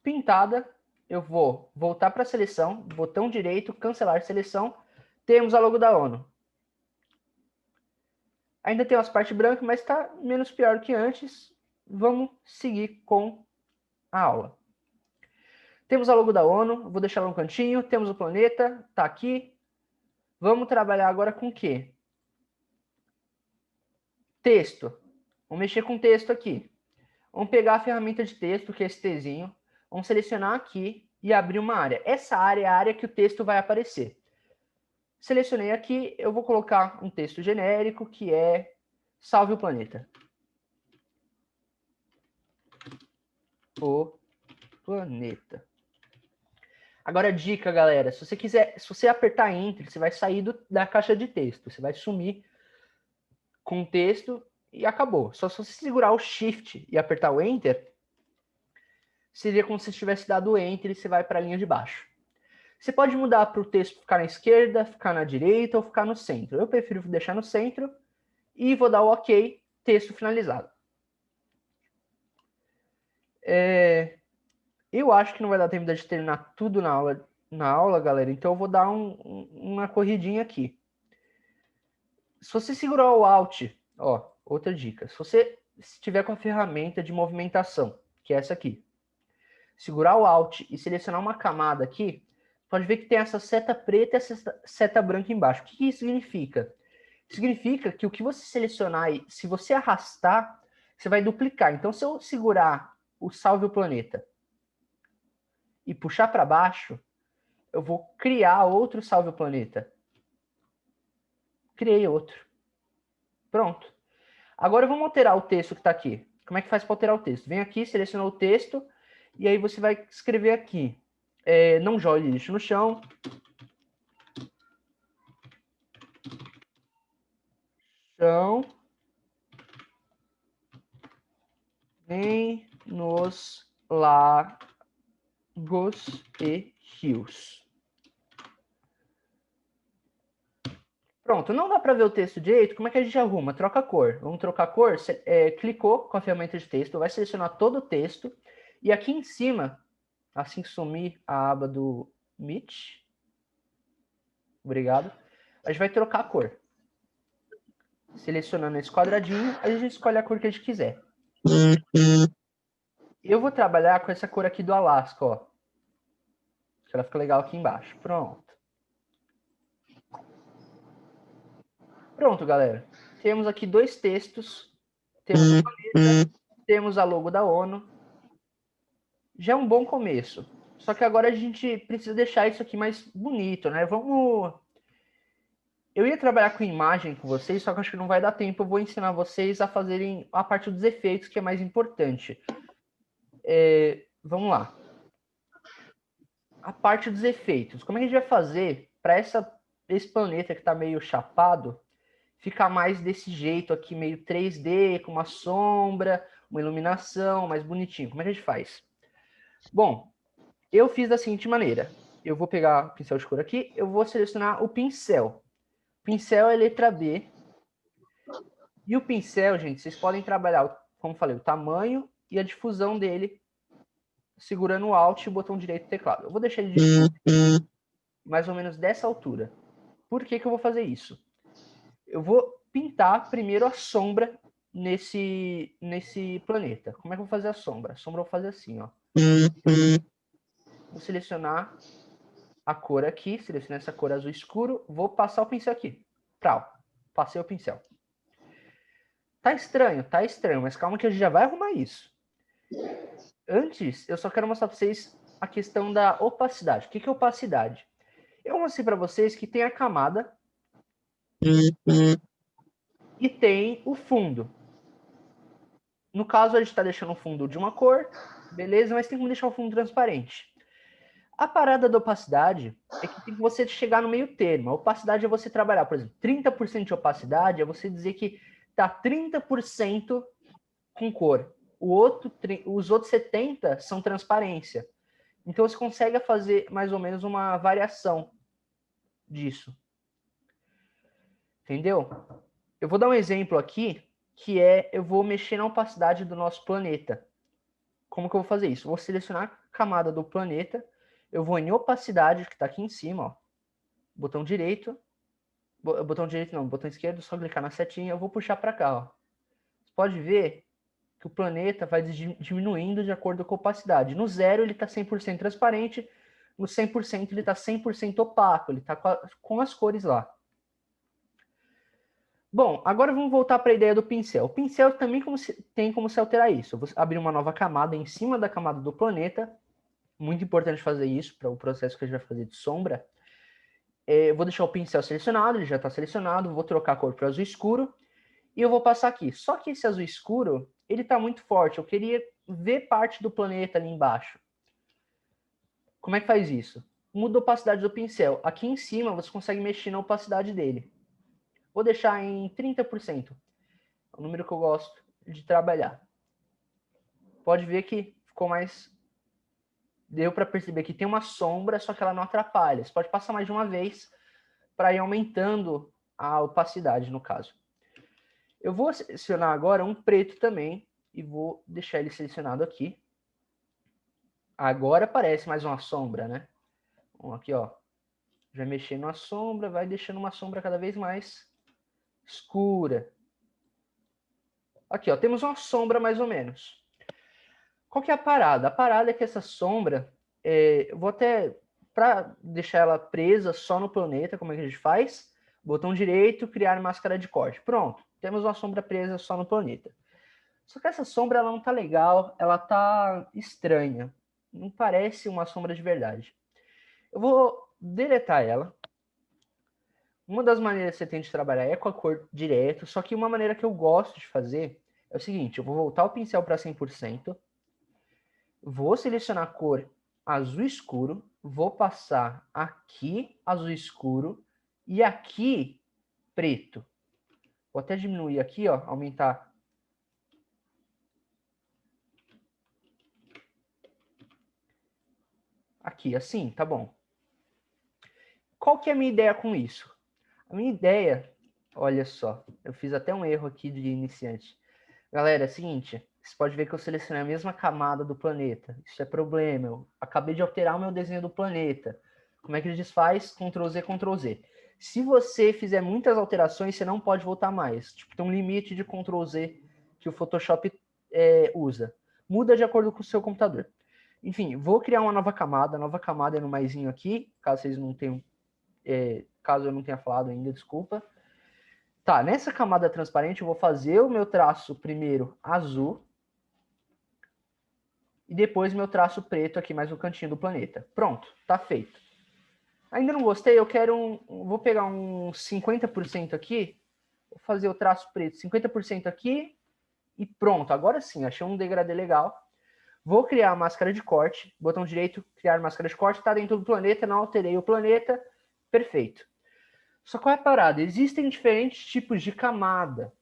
Pintada, eu vou voltar para a seleção, botão direito, cancelar seleção. Temos a logo da ONU. Ainda tem umas partes brancas, mas está menos pior que antes. Vamos seguir com a aula. Temos a logo da ONU, vou deixar lá no cantinho. Temos o planeta, está aqui. Vamos trabalhar agora com o quê? Texto. Vamos mexer com texto aqui. Vamos pegar a ferramenta de texto, que é esse Tzinho. Vamos selecionar aqui e abrir uma área. Essa área é a área que o texto vai aparecer. Selecionei aqui, eu vou colocar um texto genérico, que é Salve o Planeta. O planeta. Agora, dica, galera. Se você apertar Enter, você vai sair da caixa de texto. Você vai sumir com o texto e acabou. Só se você segurar o Shift e apertar o Enter, seria como se tivesse dado o Enter e você vai para a linha de baixo. Você pode mudar para o texto ficar na esquerda, ficar na direita ou ficar no centro. Eu prefiro deixar no centro e vou dar o OK, texto finalizado. Eu acho que não vai dar tempo de terminar tudo na aula, galera, então eu vou dar uma corridinha aqui. Se você segurar o Alt, ó, outra dica, se você estiver com a ferramenta de movimentação, que é essa aqui, segurar o Alt e selecionar uma camada aqui, pode ver que tem essa seta preta e essa seta branca embaixo. O que isso significa? Significa que o que você selecionar, se você arrastar, você vai duplicar. Então, se eu segurar o Salve o Planeta e puxar para baixo, eu vou criar outro Salve o Planeta. Criei outro. Pronto. Agora vamos alterar o texto que está aqui. Como é que faz para alterar o texto? Vem aqui, seleciona o texto, e aí você vai escrever aqui. Não jogue lixo no chão. Nem nos lagos e rios. Pronto, não dá para ver o texto direito, como é que a gente arruma? Troca a cor. Vamos trocar a cor? Clicou com a ferramenta de texto, vai selecionar todo o texto, e aqui em cima, assim que sumir a aba do Meet, obrigado, a gente vai trocar a cor. Selecionando esse quadradinho, a gente escolhe a cor que a gente quiser. Eu vou trabalhar com essa cor aqui do Alasca, ó. Ela fica legal aqui embaixo. Pronto. Pronto, galera. Temos aqui dois textos. Temos a planeta, temos a logo da ONU. Já é um bom começo. Só que agora a gente precisa deixar isso aqui mais bonito, né? Eu ia trabalhar com imagem com vocês, só que acho que não vai dar tempo. Eu vou ensinar vocês a fazerem a parte dos efeitos, que é mais importante. Vamos lá. A parte dos efeitos. Como é que a gente vai fazer para esse planeta que está meio chapado ficar mais desse jeito aqui, meio 3D, com uma sombra, uma iluminação, mais bonitinho? Como é que a gente faz? Bom, eu fiz da seguinte maneira. Eu vou pegar o pincel de cor aqui, eu vou selecionar o pincel. Pincel é letra B. E o pincel, gente, vocês podem trabalhar, como falei, o tamanho e a difusão dele, segurando o Alt e o botão direito do teclado. Eu vou deixar ele de mais ou menos dessa altura. Por que eu vou fazer isso? Eu vou pintar primeiro a sombra nesse planeta. Como é que eu vou fazer a sombra? A sombra eu vou fazer assim, ó. Vou selecionar a cor aqui, selecionar essa cor azul escuro, vou passar o pincel aqui. Prau, passei o pincel. Tá estranho, mas calma que a gente já vai arrumar isso. Antes, eu só quero mostrar para vocês a questão da opacidade. O que é opacidade? Eu mostrei para vocês que tem a camada e tem o fundo. No caso, a gente está deixando o fundo de uma cor, beleza, mas tem como deixar o fundo transparente. A parada da opacidade é que tem que você chegar no meio termo. A opacidade é você trabalhar, por exemplo, 30% de opacidade é você dizer que está 30% com cor. Os outros 70% são transparência. Então você consegue fazer mais ou menos uma variação disso. Entendeu? Eu vou dar um exemplo aqui, que eu vou mexer na opacidade do nosso planeta. Como que eu vou fazer isso? Vou selecionar a camada do planeta, eu vou em opacidade, que está aqui em cima, ó, botão direito, botão direito não, botão esquerdo, só clicar na setinha, eu vou puxar para cá, ó. Você pode ver que o planeta vai diminuindo de acordo com a opacidade. No 0 ele está 100% transparente, no 100% ele está 100% opaco, ele está com as cores lá. Bom, agora vamos voltar para a ideia do pincel. O pincel também tem como se alterar isso. Eu vou abrir uma nova camada em cima da camada do planeta. Muito importante fazer isso para o processo que a gente vai fazer de sombra. Eu vou deixar o pincel selecionado, ele já está selecionado. Vou trocar a cor para azul escuro. E eu vou passar aqui. Só que esse azul escuro, ele está muito forte. Eu queria ver parte do planeta ali embaixo. Como é que faz isso? Muda a opacidade do pincel. Aqui em cima você consegue mexer na opacidade dele. Vou deixar em 30%. É o número que eu gosto de trabalhar. Pode ver que ficou mais... Deu para perceber que tem uma sombra, só que ela não atrapalha. Você pode passar mais de uma vez para ir aumentando a opacidade, no caso. Eu vou selecionar agora um preto também e vou deixar ele selecionado aqui. Agora parece mais uma sombra, né? Bom, aqui, ó. Já mexendo na sombra, vai deixando uma sombra cada vez mais escura. Aqui, ó, temos uma sombra mais ou menos. Qual que é a parada? A parada é que essa sombra, eu vou até, para deixar ela presa só no planeta, como é que a gente faz? Botão direito, criar máscara de corte. Pronto, temos uma sombra presa só no planeta. Só que essa sombra ela não tá legal, ela tá estranha. Não parece uma sombra de verdade. Eu vou deletar ela. Uma das maneiras que você tem de trabalhar é com a cor direto, só que uma maneira que eu gosto de fazer é o seguinte, eu vou voltar o pincel para 100%, vou selecionar a cor azul escuro, vou passar aqui azul escuro e aqui preto. Vou até diminuir aqui, ó, aumentar. Aqui, assim, tá bom. Qual que é a minha ideia com isso? A minha ideia, olha só, eu fiz até um erro aqui de iniciante. Galera, é o seguinte, você pode ver que eu selecionei a mesma camada do planeta. Isso é problema, eu acabei de alterar o meu desenho do planeta. Como é que ele desfaz? Ctrl Z, Ctrl Z. Se você fizer muitas alterações, você não pode voltar mais. Tipo, tem um limite de Ctrl Z que o Photoshop usa. Muda de acordo com o seu computador. Enfim, vou criar uma nova camada. A nova camada é no maisinho aqui, caso vocês não tenham... caso eu não tenha falado ainda, desculpa. Tá, nessa camada transparente eu vou fazer o meu traço primeiro azul e depois meu traço preto aqui mais no cantinho do planeta. Pronto, tá feito. Ainda não gostei, eu quero vou pegar um 50% aqui, vou fazer o traço preto 50% aqui e pronto. Agora sim, achei um degradê legal. Vou criar a máscara de corte, botão direito, criar máscara de corte, tá dentro do planeta, não alterei o planeta, perfeito. Só qual é a parada? Existem diferentes tipos de camada.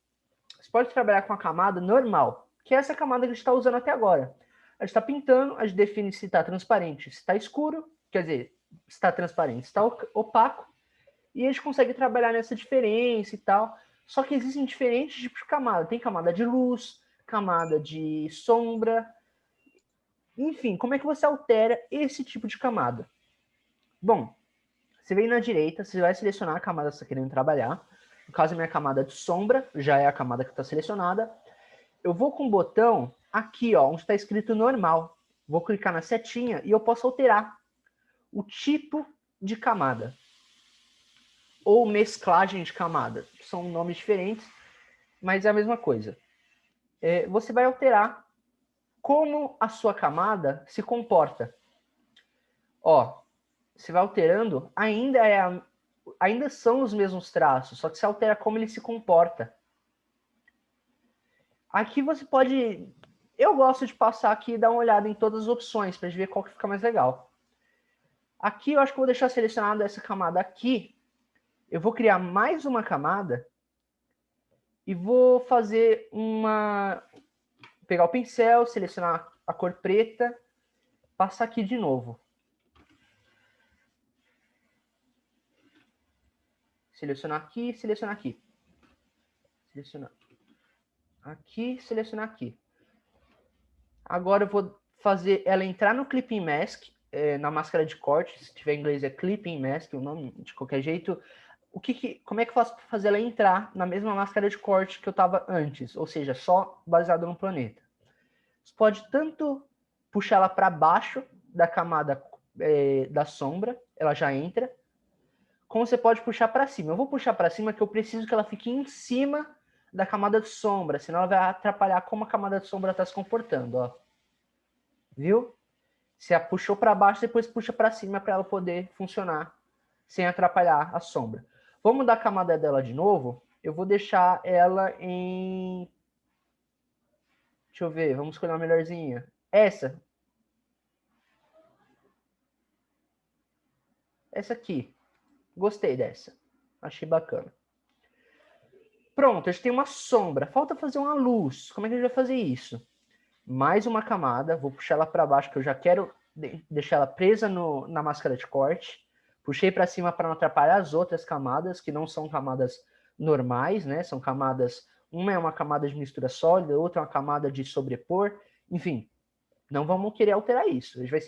Você pode trabalhar com a camada normal, que é essa camada que a gente está usando até agora. A gente está pintando, a gente define se está transparente, se está escuro, quer dizer, se está transparente, se está opaco, e a gente consegue trabalhar nessa diferença e tal. Só que existem diferentes tipos de camada. Tem camada de luz, camada de sombra. Enfim, como é que você altera esse tipo de camada? Bom, você vem na direita, você vai selecionar a camada que você está querendo trabalhar. No caso, a minha camada de sombra já é a camada que está selecionada. Eu vou com o botão aqui, ó, onde está escrito normal. Vou clicar na setinha e eu posso alterar o tipo de camada. Ou mesclagem de camada. São nomes diferentes, mas é a mesma coisa. Você vai alterar como a sua camada se comporta. Ó, você vai alterando, ainda são os mesmos traços, só que você altera como ele se comporta. Aqui você pode... Eu gosto de passar aqui e dar uma olhada em todas as opções, para ver qual que fica mais legal. Aqui eu acho que eu vou deixar selecionada essa camada aqui. Eu vou criar mais uma camada e vou fazer uma... Pegar o pincel, selecionar a cor preta, passar aqui de novo. Selecionar aqui, selecionar aqui. Selecionar aqui, selecionar aqui. Agora eu vou fazer ela entrar no Clipping Mask, na máscara de corte, se tiver em inglês é Clipping Mask, o nome, de qualquer jeito. Como é que eu faço para fazer ela entrar na mesma máscara de corte que eu estava antes, ou seja, só baseado no planeta? Você pode tanto puxar ela para baixo da camada da sombra, ela já entra, como você pode puxar para cima. Eu vou puxar para cima que eu preciso que ela fique em cima da camada de sombra, senão ela vai atrapalhar como a camada de sombra está se comportando, ó. Viu? Você a puxou para baixo, depois puxa para cima para ela poder funcionar sem atrapalhar a sombra. Vamos mudar a camada dela de novo. Eu vou deixar ela em... Deixa eu ver, vamos escolher uma melhorzinha. Essa. Essa aqui. Gostei dessa. Achei bacana. Pronto, a gente tem uma sombra. Falta fazer uma luz. Como é que a gente vai fazer isso? Mais uma camada. Vou puxar ela para baixo, que eu já quero deixar ela presa na máscara de corte. Puxei para cima para não atrapalhar as outras camadas, que não são camadas normais, né? São camadas... Uma é uma camada de mistura sólida, outra é uma camada de sobrepor. Enfim, Não vamos querer alterar isso. A gente vai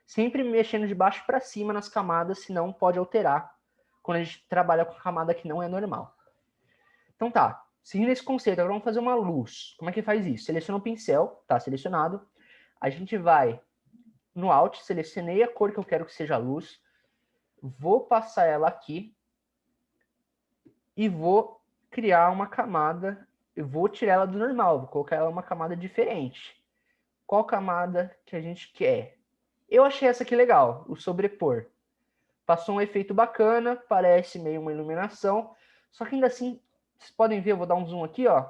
sempre mexendo de baixo para cima nas camadas, senão pode alterar quando a gente trabalha com camada que não é normal. Então tá, seguindo esse conceito, agora vamos fazer uma luz. Como é que faz isso? Seleciona o pincel, tá selecionado. A gente vai no Alt, selecionei a cor que eu quero que seja a luz. Vou passar ela aqui e vou criar uma camada. Eu vou tirar ela do normal, vou colocar ela uma camada diferente. Qual camada que a gente quer? Eu achei essa aqui legal, o sobrepor. Passou um efeito bacana, parece meio uma iluminação, só que ainda assim, vocês podem ver, eu vou dar um zoom aqui, ó.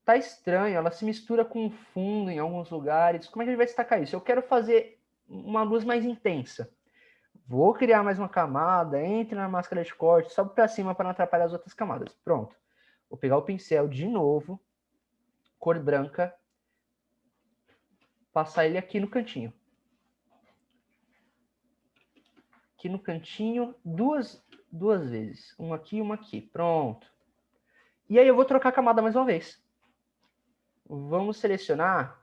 Tá estranho, ela se mistura com o fundo em alguns lugares. Como é que a gente vai destacar isso? Eu quero fazer uma luz mais intensa. Vou criar mais uma camada, entre na máscara de corte, sobe para cima para não atrapalhar as outras camadas. Pronto. Vou pegar o pincel de novo, cor branca, passar ele aqui no cantinho. Aqui no cantinho, duas vezes. Uma aqui e uma aqui. Pronto. E aí eu vou trocar a camada mais uma vez. Vamos selecionar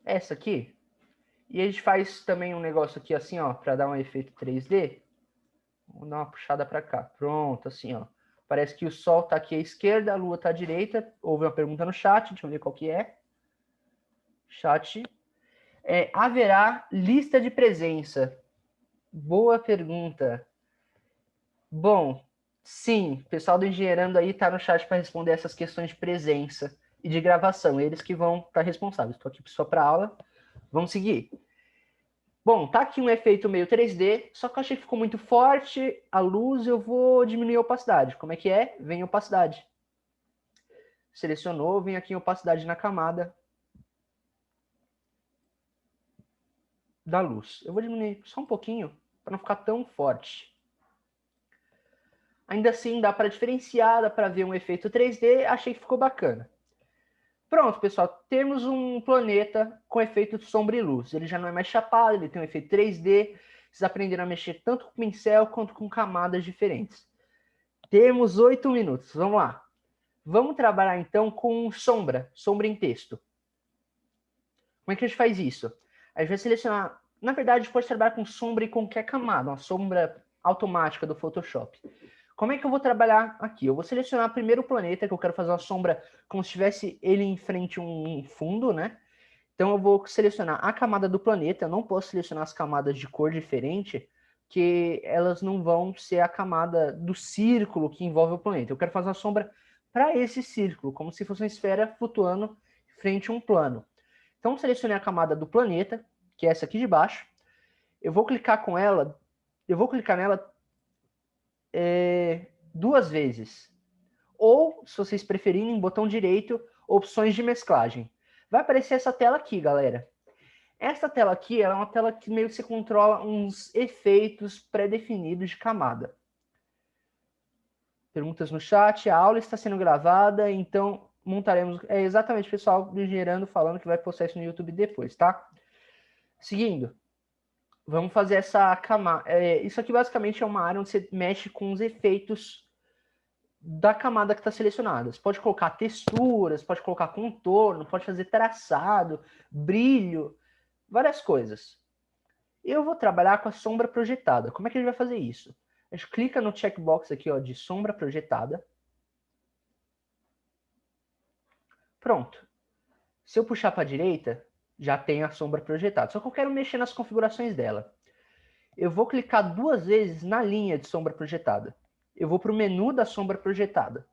essa aqui. E a gente faz também um negócio aqui assim, ó, para dar um efeito 3D. Vamos dar uma puxada para cá. Pronto, assim, ó. Parece que o sol tá aqui à esquerda, a lua tá à direita. Houve uma pergunta no chat, deixa eu ver qual que é. Chat. Haverá lista de presença? Boa pergunta. Bom, sim, o pessoal do Engenheirando aí tá no chat para responder essas questões de presença e de gravação. Eles que vão estar responsáveis. Estou aqui só para aula. Vamos seguir. Bom, tá aqui um efeito meio 3D, só que eu achei que ficou muito forte a luz, eu vou diminuir a opacidade. Como é que é? Vem opacidade. Selecionou, vem aqui em opacidade na camada da luz. Eu vou diminuir só um pouquinho para não ficar tão forte. Ainda assim, dá para diferenciar, dá para ver um efeito 3D, achei que ficou bacana. Pronto, pessoal, temos um planeta com efeito de sombra e luz. Ele já não é mais chapado, ele tem um efeito 3D. Vocês aprenderam a mexer tanto com pincel quanto com camadas diferentes. Temos 8 minutos, vamos lá. Vamos trabalhar então com sombra em texto. Como é que a gente faz isso? A gente vai selecionar, na verdade, a gente pode trabalhar com sombra em qualquer camada, uma sombra automática do Photoshop. Como é que eu vou trabalhar aqui? Eu vou selecionar primeiro o planeta, que eu quero fazer uma sombra como se tivesse ele em frente a um fundo, né? Então eu vou selecionar a camada do planeta, eu não posso selecionar as camadas de cor diferente, que elas não vão ser a camada do círculo que envolve o planeta. Eu quero fazer uma sombra para esse círculo, como se fosse uma esfera flutuando frente a um plano. Então selecionei a camada do planeta, que é essa aqui de baixo. Eu vou clicar com ela, eu vou clicar nela duas vezes. Ou, se vocês preferirem, botão direito, opções de mesclagem. Vai aparecer essa tela aqui, galera. Essa tela aqui é uma tela que meio que você controla uns efeitos pré-definidos de camada. Perguntas no chat, a aula está sendo gravada, então montaremos... É exatamente o pessoal do Engenheirando falando que vai postar isso no YouTube depois, tá? Seguindo, vamos fazer essa camada. Isso aqui basicamente é uma área onde você mexe com os efeitos da camada que está selecionada. Você pode colocar texturas, pode colocar contorno, pode fazer traçado, brilho, várias coisas. Eu vou trabalhar com a sombra projetada. Como é que a gente vai fazer isso? A gente clica no checkbox aqui, ó, de sombra projetada. Pronto. Se eu puxar para a direita, já tem a sombra projetada. Só que eu quero mexer nas configurações dela. Eu vou clicar duas vezes na linha de sombra projetada. Eu vou para o menu da sombra projetada.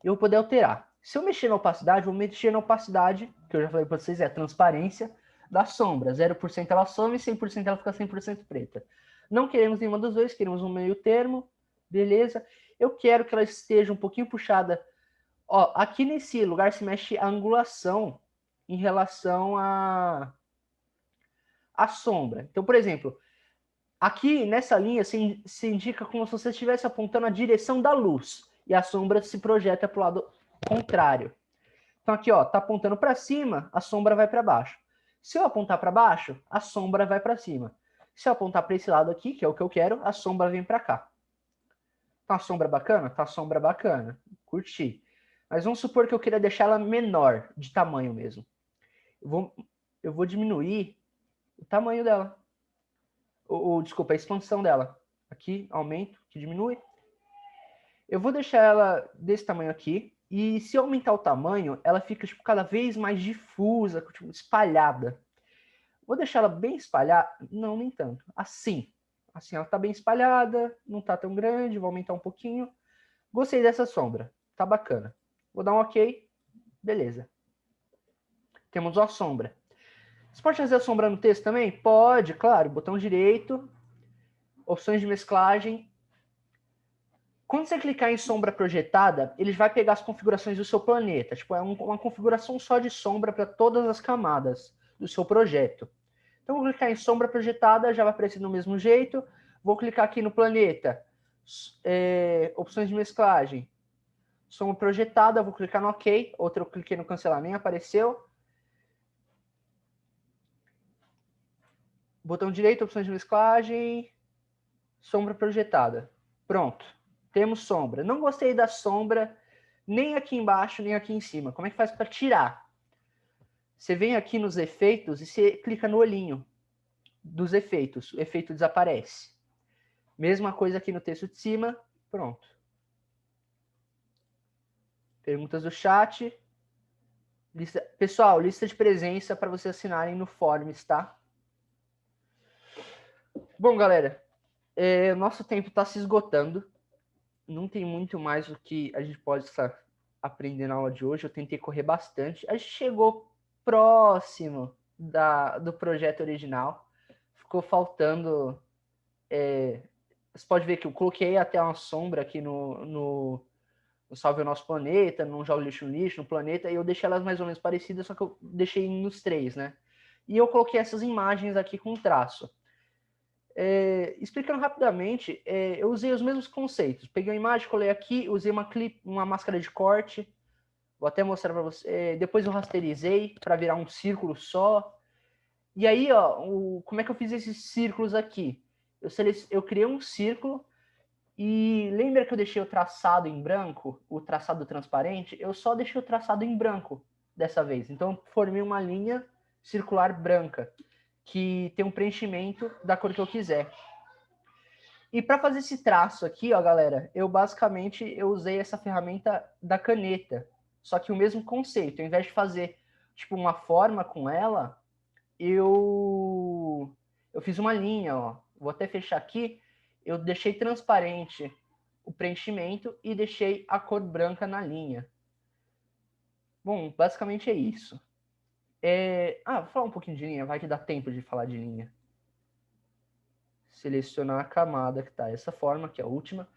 Eu vou poder alterar. Se eu mexer na opacidade, vou mexer na opacidade, que eu já falei para vocês, é a transparência da sombra. 0% ela some, 100% ela fica 100% preta. Não queremos nenhuma dos dois, queremos um meio termo. Beleza. Eu quero que ela esteja um pouquinho puxada. Ó, aqui nesse lugar se mexe a angulação em relação à sombra. Então, por exemplo, aqui nessa linha se indica como se você estivesse apontando a direção da luz e a sombra se projeta para o lado contrário. Então aqui, ó, tá apontando para cima, a sombra vai para baixo. Se eu apontar para baixo, a sombra vai para cima. Se eu apontar para esse lado aqui, que é o que eu quero, a sombra vem para cá. Tá uma sombra bacana? Tá uma sombra bacana. Curti. Mas vamos supor que eu queira deixar ela menor, de tamanho mesmo. Eu vou diminuir o tamanho dela. Desculpa, a expansão dela. Aqui, aumento, que diminui. Eu vou deixar ela desse tamanho aqui. E se eu aumentar o tamanho, ela fica tipo, cada vez mais difusa, tipo, espalhada. Vou deixar ela bem espalhada? Não, nem tanto. Assim. Assim, ela tá bem espalhada, não tá tão grande, vou aumentar um pouquinho. Gostei dessa sombra, tá bacana. Vou dar um ok, beleza. Temos uma sombra. Você pode fazer a sombra no texto também? Pode, claro. Botão direito, opções de mesclagem. Quando você clicar em sombra projetada, ele vai pegar as configurações do seu planeta. Tipo, é uma configuração só de sombra para todas as camadas do seu projeto. Então, vou clicar em sombra projetada, já vai aparecer do mesmo jeito. Vou clicar aqui no planeta, opções de mesclagem, sombra projetada, vou clicar no OK. Outra eu cliquei no cancelar, nem apareceu. Botão direito, opções de mesclagem, sombra projetada. Pronto, temos sombra. Não gostei da sombra nem aqui embaixo, nem aqui em cima. Como é que faz para tirar? Você vem aqui nos efeitos e você clica no olhinho dos efeitos. O efeito desaparece. Mesma coisa aqui no texto de cima. Pronto. Perguntas do chat. Pessoal, lista de presença para vocês assinarem no Forms, tá? Bom, galera, nosso tempo está se esgotando. Não tem muito mais o que a gente pode estar aprendendo na aula de hoje. Eu tentei correr bastante. A gente chegou próximo do projeto original. Ficou faltando... você pode ver que eu coloquei até uma sombra aqui no Salve o Nosso Planeta, no Joga Lixo no Lixo, no Planeta, e eu deixei elas mais ou menos parecidas, só que eu deixei nos três, né? E eu coloquei essas imagens aqui com traço. Explicando rapidamente, eu usei os mesmos conceitos. Peguei uma imagem, colei aqui, usei uma máscara de corte, vou até mostrar para você. Depois eu rasterizei para virar um círculo só. E aí, ó, como é que eu fiz esses círculos aqui? Eu criei um círculo e lembra que eu deixei o traçado em branco, o traçado transparente? Eu só deixei o traçado em branco dessa vez. Então, eu formei uma linha circular branca que tem um preenchimento da cor que eu quiser. E para fazer esse traço aqui, ó, galera, eu usei essa ferramenta da caneta. Só que o mesmo conceito. Ao invés de fazer tipo uma forma com ela, eu fiz uma linha, ó. Vou até fechar aqui. Eu deixei transparente o preenchimento e deixei a cor branca na linha. Bom, basicamente é isso. Vou falar um pouquinho de linha, vai que dá tempo de falar de linha. Selecionar a camada que está dessa forma, que é a última.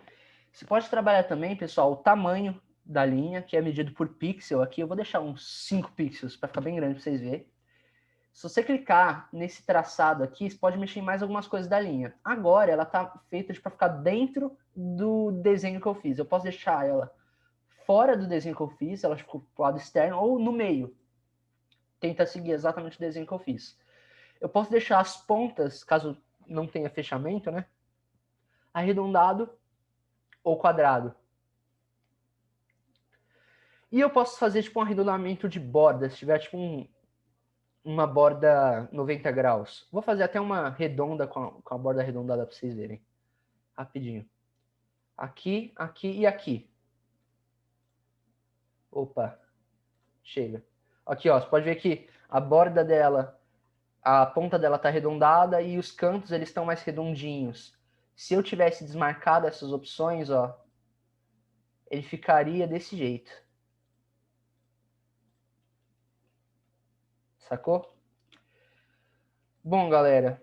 Você pode trabalhar também, pessoal, o tamanho da linha, que é medido por pixel. Aqui eu vou deixar uns 5 pixels para ficar bem grande para vocês verem. Se você clicar nesse traçado aqui, você pode mexer em mais algumas coisas da linha. Agora ela está feita para ficar dentro do desenho que eu fiz. Eu posso deixar ela fora do desenho que eu fiz, ela ficou pro lado externo, ou no meio. Tenta seguir exatamente o desenho que eu fiz. Eu posso deixar as pontas, caso não tenha fechamento, né? Arredondado ou quadrado. E eu posso fazer tipo um arredondamento de borda, se tiver tipo uma borda 90 graus. Vou fazer até uma redonda com a borda arredondada para vocês verem. Rapidinho. Aqui, aqui e aqui. Opa, chega. Aqui, ó, você pode ver que a borda dela, a ponta dela tá arredondada e os cantos eles estão mais redondinhos. Se eu tivesse desmarcado essas opções, ó, ele ficaria desse jeito. Sacou? Bom, galera,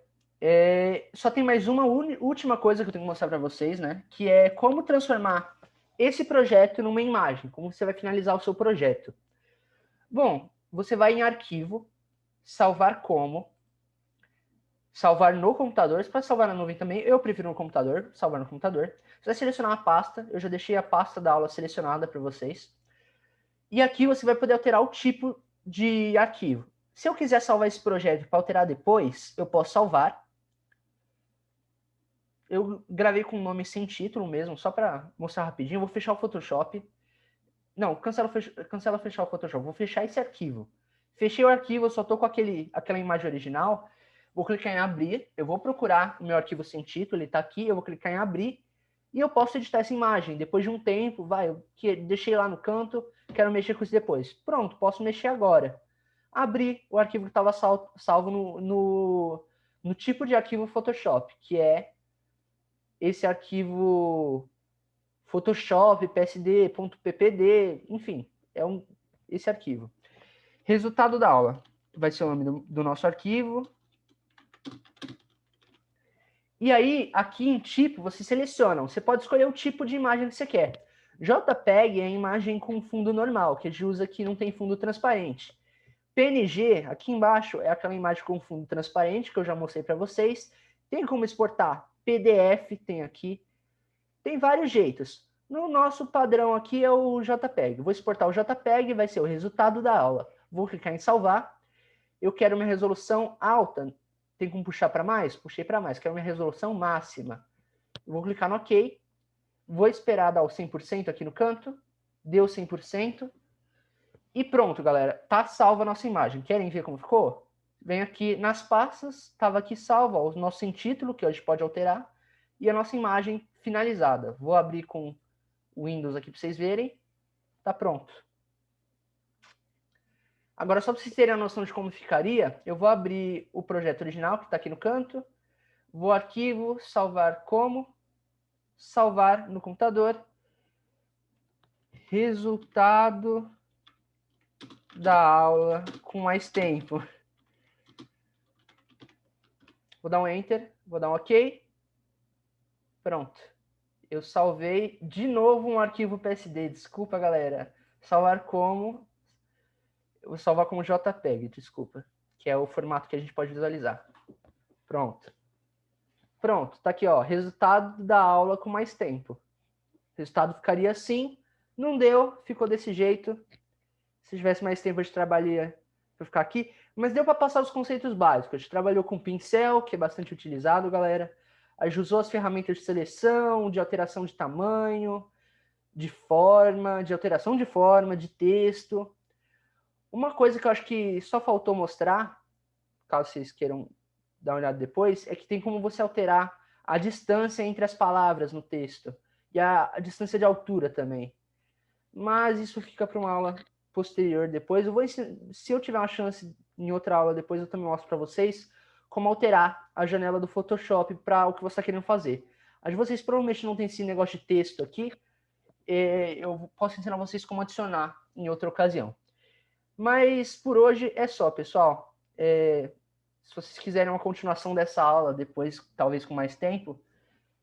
só tem mais uma última coisa que eu tenho que mostrar para vocês, né? Que é como transformar esse projeto numa imagem, como você vai finalizar o seu projeto. Bom, você vai em arquivo, salvar como, salvar no computador. Você pode salvar na nuvem também, eu prefiro no computador, salvar no computador. Você vai selecionar uma pasta, eu já deixei a pasta da aula selecionada para vocês. E aqui você vai poder alterar o tipo de arquivo. Se eu quiser salvar esse projeto para alterar depois, eu posso salvar. Eu gravei com o nome sem título mesmo, só para mostrar rapidinho. Eu vou fechar o Photoshop. Não, cancela fechar o Photoshop. Vou fechar esse arquivo. Fechei o arquivo, eu só tô com aquela imagem original. Vou clicar em abrir. Eu vou procurar o meu arquivo sem título, ele tá aqui. Eu vou clicar em abrir. E eu posso editar essa imagem. Depois de um tempo, eu deixei lá no canto, quero mexer com isso depois. Pronto, posso mexer agora. Abrir o arquivo que estava salvo no tipo de arquivo Photoshop, que é esse arquivo Photoshop, PSD.ppd, enfim, esse arquivo. Resultado da aula vai ser o nome do nosso arquivo. E aí, aqui em tipo, você seleciona. Você pode escolher o tipo de imagem que você quer. JPEG é a imagem com fundo normal, que a gente usa que não tem fundo transparente. PNG, aqui embaixo, é aquela imagem com fundo transparente, que eu já mostrei para vocês. Tem como exportar PDF, tem aqui. Tem vários jeitos. No nosso padrão aqui é o JPEG. Vou exportar o JPEG, vai ser o resultado da aula. Vou clicar em salvar. Eu quero uma resolução alta. Tem como puxar para mais? Puxei para mais. Quero uma resolução máxima. Vou clicar no OK. Vou esperar dar o 100% aqui no canto. Deu 100%. E pronto, galera. Tá salva a nossa imagem. Querem ver como ficou? Vem aqui nas pastas. Estava aqui salva o nosso sem título, que a gente pode alterar. E a nossa imagem finalizada. Vou abrir com o Windows aqui para vocês verem. Tá pronto. Agora, só para vocês terem a noção de como ficaria, eu vou abrir o projeto original, que está aqui no canto. Vou arquivo, salvar como, salvar no computador. Resultado da aula com mais tempo. Vou dar um Enter, vou dar um OK. Pronto. Eu salvei de novo um arquivo PSD. Desculpa, galera. Salvar como... Eu vou salvar como JPEG, desculpa. Que é o formato que a gente pode visualizar. Pronto. Pronto, tá aqui, ó. Resultado da aula com mais tempo. O resultado ficaria assim. Não deu, ficou desse jeito. Se tivesse mais tempo, a gente trabalharia para ficar aqui. Mas deu para passar os conceitos básicos. A gente trabalhou com pincel, que é bastante utilizado, galera. A gente usou as ferramentas de seleção, de alteração de tamanho, de forma, de alteração de forma, de texto. Uma coisa que eu acho que só faltou mostrar, caso vocês queiram dar uma olhada depois, é que tem como você alterar a distância entre as palavras no texto. E a distância de altura também. Mas isso fica para uma aula posterior depois. Eu vou ensinar, se eu tiver uma chance em outra aula depois, eu também mostro para vocês como alterar a janela do Photoshop para o que você está querendo fazer. As de vocês provavelmente não tem esse negócio de texto aqui. Eu posso ensinar vocês como adicionar em outra ocasião. Mas por hoje é só, pessoal. Se vocês quiserem uma continuação dessa aula depois, talvez com mais tempo,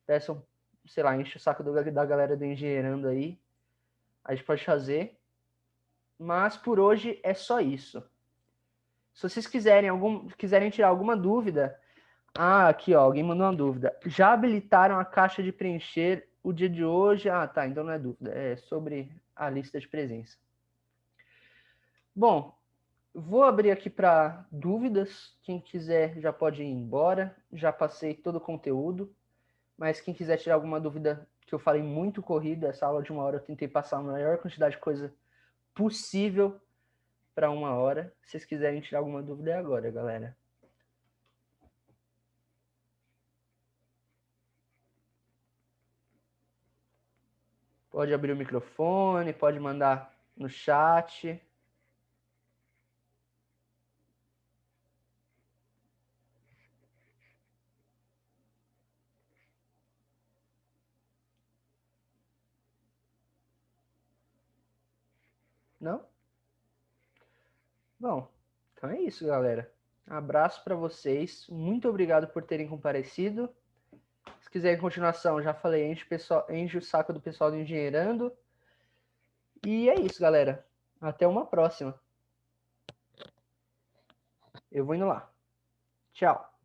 peçam, sei lá, enche o saco da galera do Engenheirando aí. A gente pode fazer. Mas por hoje é só isso. Se vocês quiserem tirar alguma dúvida... Ah, aqui, ó, alguém mandou uma dúvida. Já habilitaram a caixa de preencher o dia de hoje? Ah, tá, então não é dúvida. É sobre a lista de presença. Bom, vou abrir aqui para dúvidas. Quem quiser já pode ir embora. Já passei todo o conteúdo. Mas quem quiser tirar alguma dúvida, que eu falei muito corrido, essa aula de 1 hora eu tentei passar a maior quantidade de coisa possível para 1 hora. Se vocês quiserem tirar alguma dúvida, é agora, galera. Pode abrir o microfone, pode mandar no chat. Não? Bom, então é isso, galera. Abraço para vocês. Muito obrigado por terem comparecido. Se quiserem continuação, já falei, enche o saco do pessoal do Engenheirando. E é isso, galera. Até uma próxima. Eu vou indo lá. Tchau.